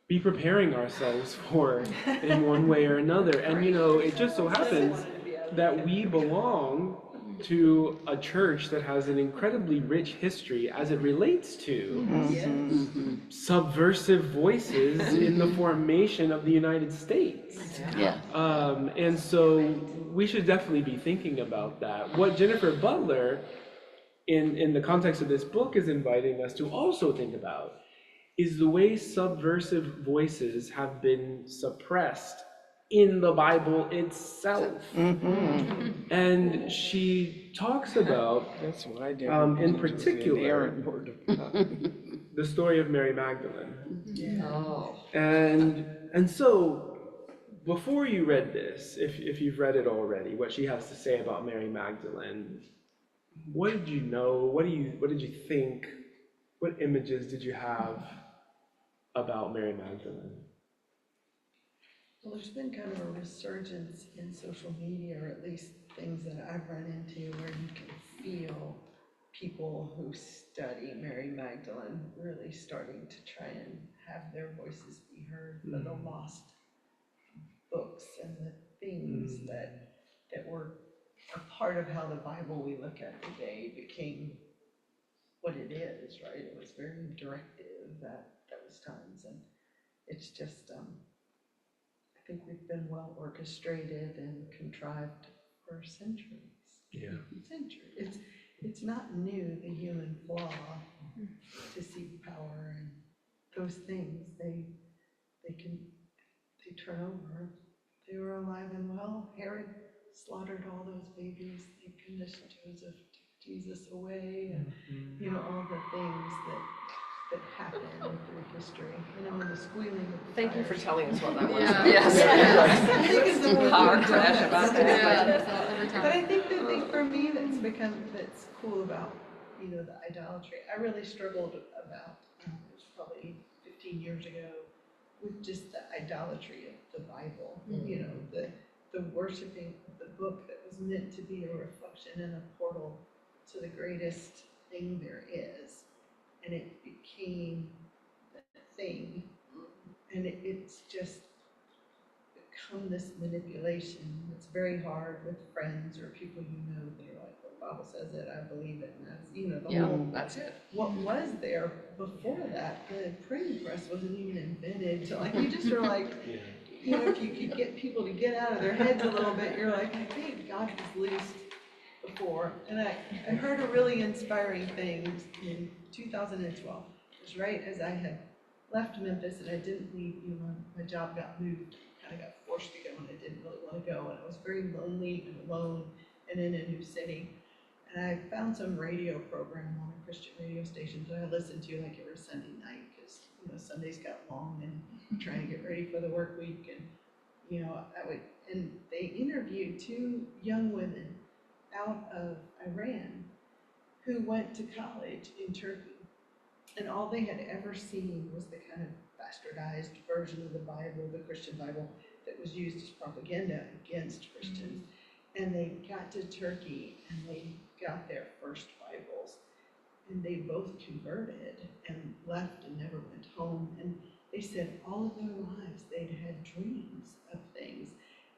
be preparing ourselves for in one way or another. And it just so happens that we belong to a church that has an incredibly rich history as it relates to subversive voices in the formation of the United States. Yeah. And so we should definitely be thinking about that. What Jennifer Butler, in the context of this book, is inviting us to also think about is the way subversive voices have been suppressed in the Bible itself. And she talks about, That's what I did. in particular, the story of Mary Magdalene. Oh. And so, before you read this, if you've read it already, what she has to say about Mary Magdalene, what did you know? What did you think? What images did you have about Mary Magdalene? Well, there's been kind of a resurgence in social media, or at least things that I've run into, where you can feel people who study Mary Magdalene really starting to try and have their voices be heard, for the lost books and the things that were a part of how the Bible we look at today became what it is, right? It was very directive at those times, and it's just, I think we've been well orchestrated and contrived for centuries. Yeah. Centuries. It's not new, the human flaw, to seek power and those things. They turn over. They were alive and well. Herod slaughtered all those babies. Thank goodness Joseph took Jesus away, and all the things that happened through history. And the squealing of the Thank you for tires. telling us what that was. Yeah. Yes. There's a Car crash about that. Yeah, that's all every But time. I think the thing for me that's cool about, the idolatry, I really struggled about, it was probably 15 years ago, with just the idolatry of the Bible, the worshiping of the book that was meant to be a reflection and a portal to the greatest thing there is. And it became the thing, and it's just become this manipulation. It's very hard with friends or people that are like, the Bible says it, I believe it, and that's, the whole, That's it. what was there before that? The printing press wasn't even invented, so like, you just are like, if you could get people to get out of their heads a little bit, you're like, I think God was loosed before. And I heard a really inspiring thing in 2012. It was right as I had left Memphis, and I didn't leave, my job got moved, kind of got forced to go, and I didn't really want to go, and I was very lonely and alone and in a new city. And I found some radio program on a Christian radio station that I listened to like every Sunday night, because Sundays got long and I'm trying to get ready for the work week, and and they interviewed two young women out of Iran who went to college in Turkey, and all they had ever seen was the kind of bastardized version of the Bible, the Christian Bible, that was used as propaganda against Christians. And they got to Turkey and they got their first Bibles, and they both converted and left and never went home. And they said all of their lives they'd had dreams of things.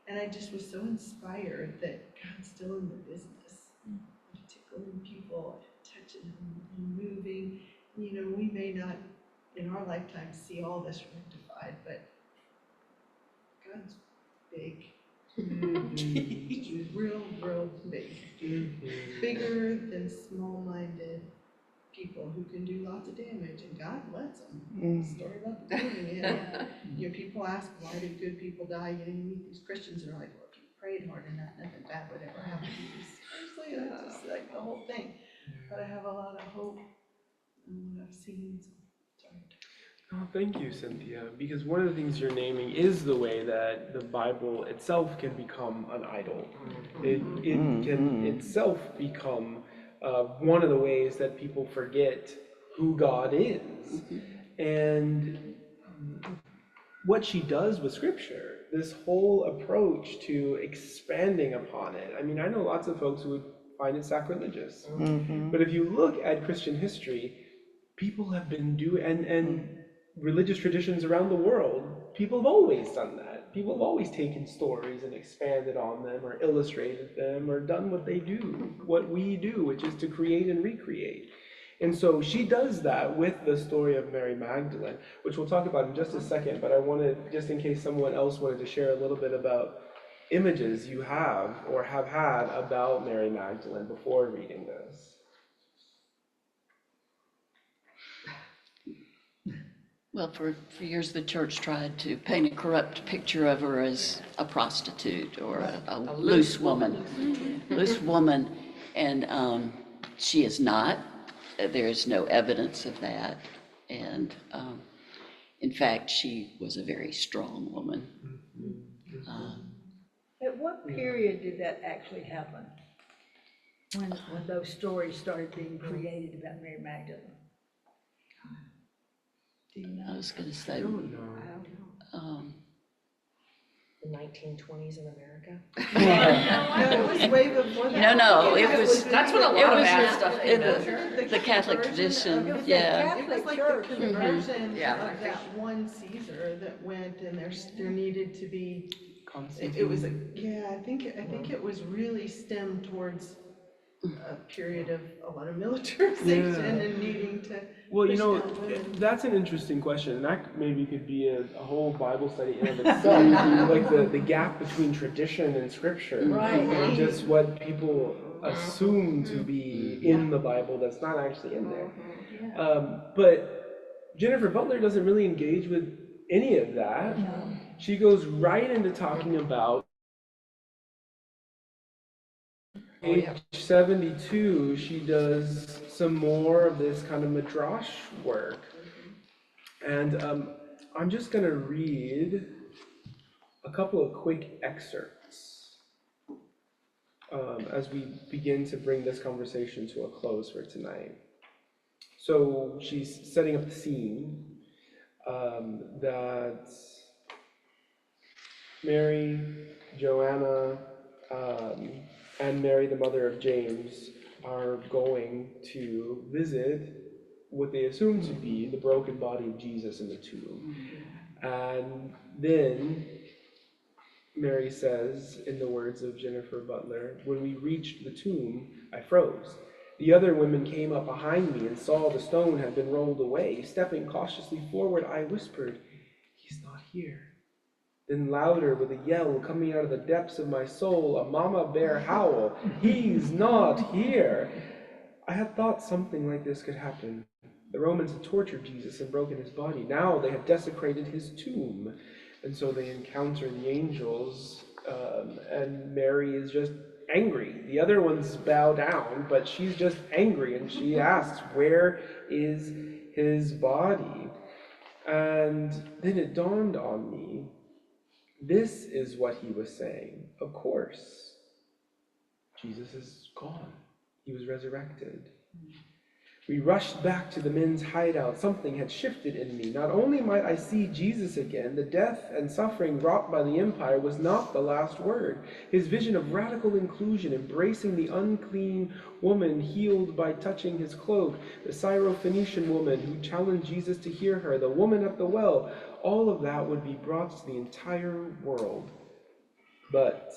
And I just was so inspired that God's still in the business of tickling people, touching them, and moving. We may not in our lifetime see all this rectified, but God's big. Real big. Bigger than small-minded people who can do lots of damage, and God lets them. The story about the demon, people ask, why do good people die? You meet these Christians and are like, well, if you prayed hard enough, nothing bad would ever happen to you. Seriously, that's just like the whole thing. But I have a lot of hope in what I've seen. So sorry. Oh, thank you, Cynthia, because one of the things you're naming is the way that the Bible itself can become an idol. It can itself become one of the ways that people forget who God is. And what she does with Scripture, this whole approach to expanding upon it. I mean, I know lots of folks who would find it sacrilegious. But if you look at Christian history, people have been doing, and religious traditions around the world, people have always done that. People have always taken stories and expanded on them, or illustrated them, or done what they do, what we do, which is to create and recreate. And so she does that with the story of Mary Magdalene, which we'll talk about in just a second, but I wanted, just in case someone else wanted to share a little bit about images you have or have had about Mary Magdalene before reading this. Well, for years, the church tried to paint a corrupt picture of her as a prostitute or a loose woman. Loose woman, and she is not. There is no evidence of that. And in fact, she was a very strong woman. At what period did that actually happen? When those stories started being created about Mary Magdalene? I was going to say, the 1920s in America? No, it was way before that. No, it was, That's what a it lot of was bad stuff in ended. the Catholic tradition, yeah. It was like the Church. conversion Yeah. of that one Caesar that went, and there needed to be, it was, yeah, I think it was really stemmed towards a period of a lot of militarization and needing to Well, push down women. that's an interesting question, and that maybe could be a whole Bible study in of itself, like the gap between tradition and scripture. Right. And just what people assume to be in the Bible that's not actually in there. But Jennifer Butler doesn't really engage with any of that. She goes right into talking about page 72, she does some more of this kind of midrash work. And I'm just going to read a couple of quick excerpts as we begin to bring this conversation to a close for tonight. So she's setting up the scene that Mary, Joanna, and Mary, the mother of James, are going to visit what they assume to be the broken body of Jesus in the tomb. And then Mary says, in the words of Jennifer Butler, "When we reached the tomb, I froze. The other women came up behind me and saw the stone had been rolled away. Stepping cautiously forward, I whispered, 'He's not here.' Then louder, with a yell coming out of the depths of my soul, a mama bear howl, 'He's not here!' I had thought something like this could happen. The Romans had tortured Jesus and broken his body. Now they have desecrated his tomb." And so they encounter the angels, and Mary is just angry. The other ones bow down, but she's just angry, and she asks, "Where is his body?" And then it dawned on me, this is what he was saying. Of course, Jesus is gone. He was resurrected. We rushed back to the men's hideout. Something had shifted in me. Not only might I see Jesus again, the death and suffering wrought by the empire was not the last word. His vision of radical inclusion, embracing the unclean woman healed by touching his cloak, the Syrophoenician woman who challenged Jesus to hear her, the woman at the well, all of that would be brought to the entire world. But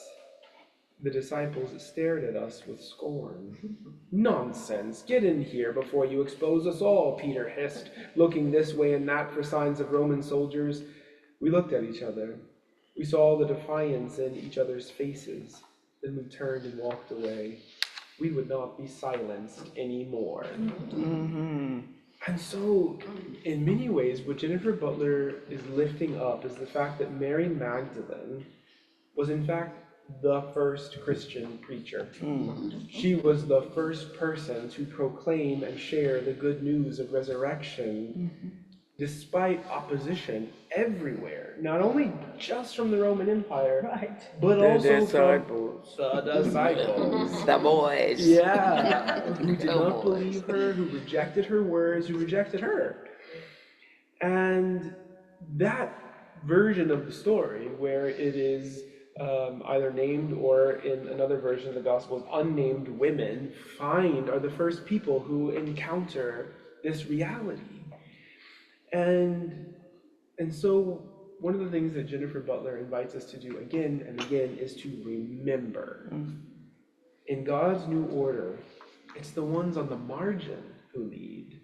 the disciples stared at us with scorn. "Nonsense! Get in here before you expose us all," Peter hissed, looking this way and that for signs of Roman soldiers. We looked at each other. We saw the defiance in each other's faces. Then we turned and walked away. We would not be silenced anymore. And so, in many ways, what Jennifer Butler is lifting up is the fact that Mary Magdalene was in fact the first Christian preacher. She was the first person to proclaim and share the good news of resurrection despite opposition everywhere, not only just from the Roman Empire, but also disciples. from the disciples. The boys. Yeah, who did not Cowboys. believe her, who rejected her words, who rejected her. And that version of the story, where it is either named or in another version of the Gospels, unnamed women are the first people who encounter this reality. And so one of the things that Jennifer Butler invites us to do again and again is to remember. In God's new order, it's the ones on the margin who lead.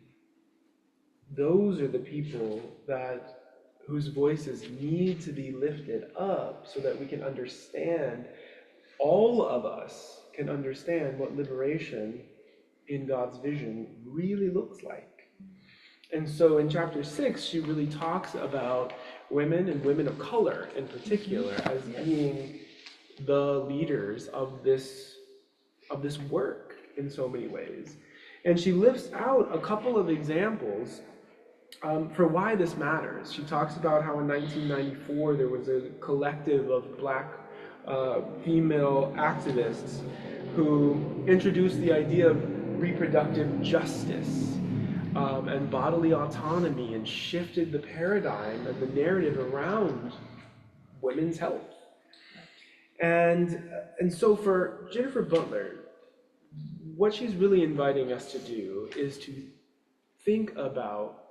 Those are the people whose voices need to be lifted up so that we can understand, all of us can understand what liberation in God's vision really looks like. And so in chapter 6, she really talks about women and women of color in particular as being the leaders of this work in so many ways. And she lifts out a couple of examples for why this matters. She talks about how in 1994 there was a collective of Black female activists who introduced the idea of reproductive justice and bodily autonomy, and shifted the paradigm and the narrative around women's health And so for Jennifer Butler, what she's really inviting us to do is to think about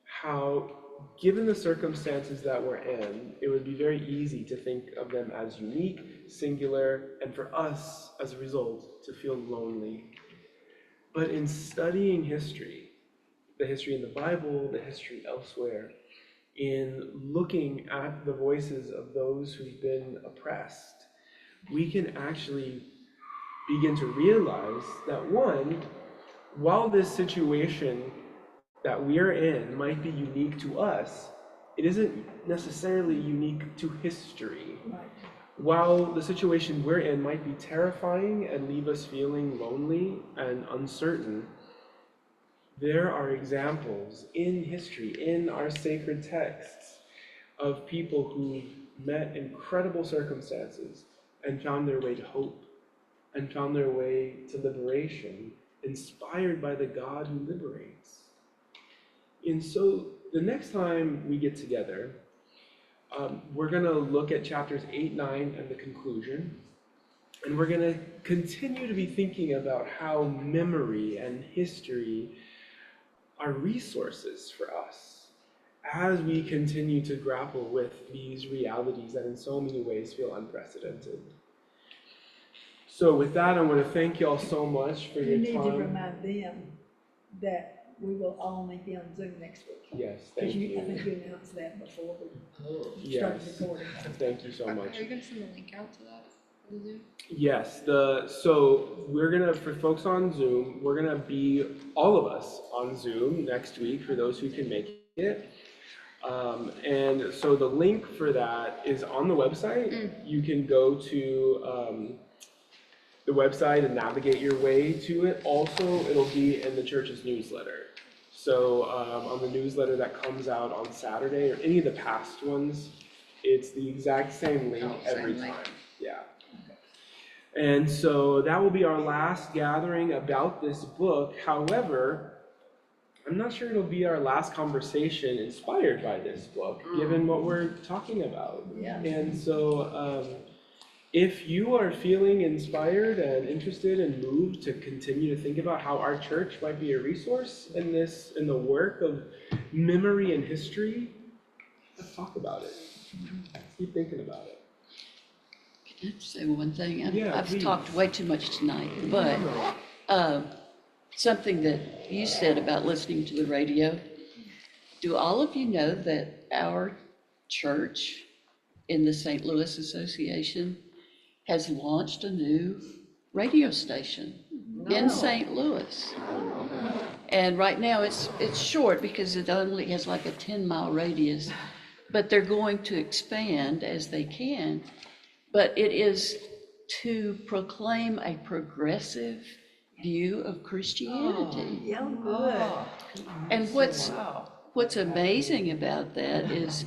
how, given the circumstances that we're in, it would be very easy to think of them as unique, singular, and for us, as a result, to feel lonely. But in studying history, the history in the Bible, the history elsewhere, in looking at the voices of those who've been oppressed, we can actually begin to realize that one, while this situation that we're in might be unique to us, it isn't necessarily unique to history. Right. While the situation we're in might be terrifying and leave us feeling lonely and uncertain, there are examples in history, in our sacred texts, of people who met incredible circumstances and found their way to hope and found their way to liberation, inspired by the God who liberates. And so the next time we get together, we're going to look at chapters 8, 9, and the conclusion. And we're going to continue to be thinking about how memory and history are resources for us as we continue to grapple with these realities that in so many ways feel unprecedented. So with that, I want to thank you all so much for You your need to time. remind them that we will only be on Zoom next week. Yes, Because thank you. I think you announced that before we Yes, started recording. thank you so Are much. you gonna send the link out to that, for the Zoom? Yes, so we're gonna, for folks on Zoom, we're gonna be, all of us on Zoom next week for those who can make it. And so the link for that is on the website. You can go to the website and navigate your way to it. Also, it'll be in the church's newsletter. So on the newsletter that comes out on Saturday, or any of the past ones, it's the exact same link every time. Yeah. And so that will be our last gathering about this book. However, I'm not sure it'll be our last conversation inspired by this book, given what we're talking about. Yeah. And so if you are feeling inspired and interested and moved to continue to think about how our church might be a resource in this, in the work of memory and history, let's talk about it. Keep thinking about it. Can I say one thing? Yeah, I've please. talked way too much tonight, but something that you said about listening to the radio. Do all of you know that our church in the St. Louis Association has launched a new radio station in St. Louis? And right now it's short because it only has like a 10-mile radius, but they're going to expand as they can. But it is to proclaim a progressive view of Christianity. Yeah, good. And what's amazing about that is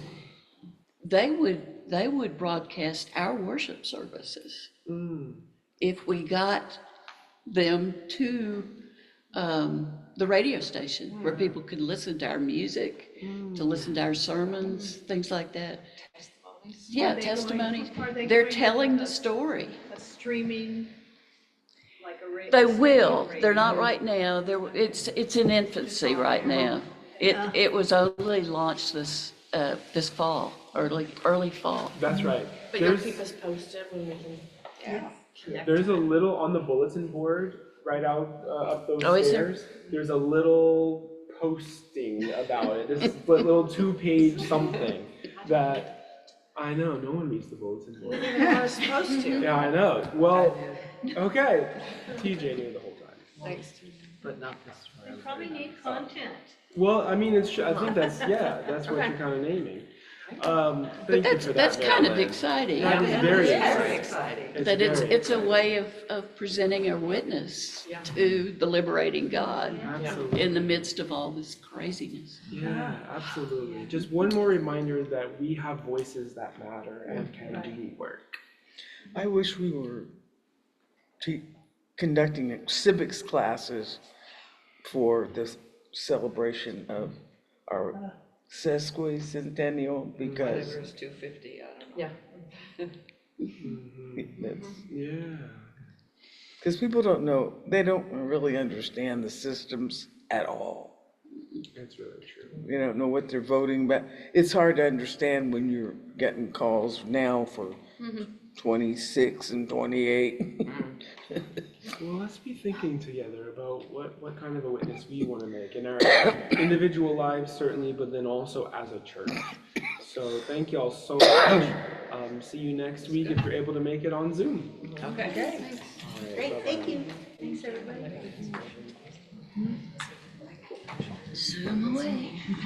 they would broadcast our worship services if we got them to the radio station where people could listen to our music, to listen to our sermons, things like that. Yeah, testimonies. They're telling the story. A streaming, like a radio. They will. They're not right now. It's in infancy right now. It was only launched this fall, early fall. That's right. But you'll keep us posted when we can. There's a little on the bulletin board right out up those Oh, is there? stairs. There's a little posting about it. This little 2-page something that I know no one reads the bulletin board. I was supposed to. Yeah, I know. Well, okay. TJ knew the whole time. Thanks. But not this You round. probably need content. Well, I mean, I think that's what you're kind of naming. But Thank you for that. that's kind of Marilyn. exciting. That is very exciting. That very it's a way of presenting a witness to the liberating God Absolutely. in the midst of all this craziness. Yeah, absolutely. Just one more reminder that we have voices that matter and can do work. I wish we were conducting civics classes for this celebration of our sesquicentennial, because Whatever is 250, I don't know. Yeah. That's, Yeah. because people don't know, they don't really understand the systems at all. That's really true. They don't know what they're voting about. It's hard to understand when you're getting calls now for 26 and 28. Well, let's be thinking together about what kind of a witness we want to make in our individual lives, certainly, but then also as a church. So thank you all so much. See you next week if you're able to make it on Zoom. Okay. Thanks. All right, Great, bye-bye. thank you. Thanks, everybody. Zoom away.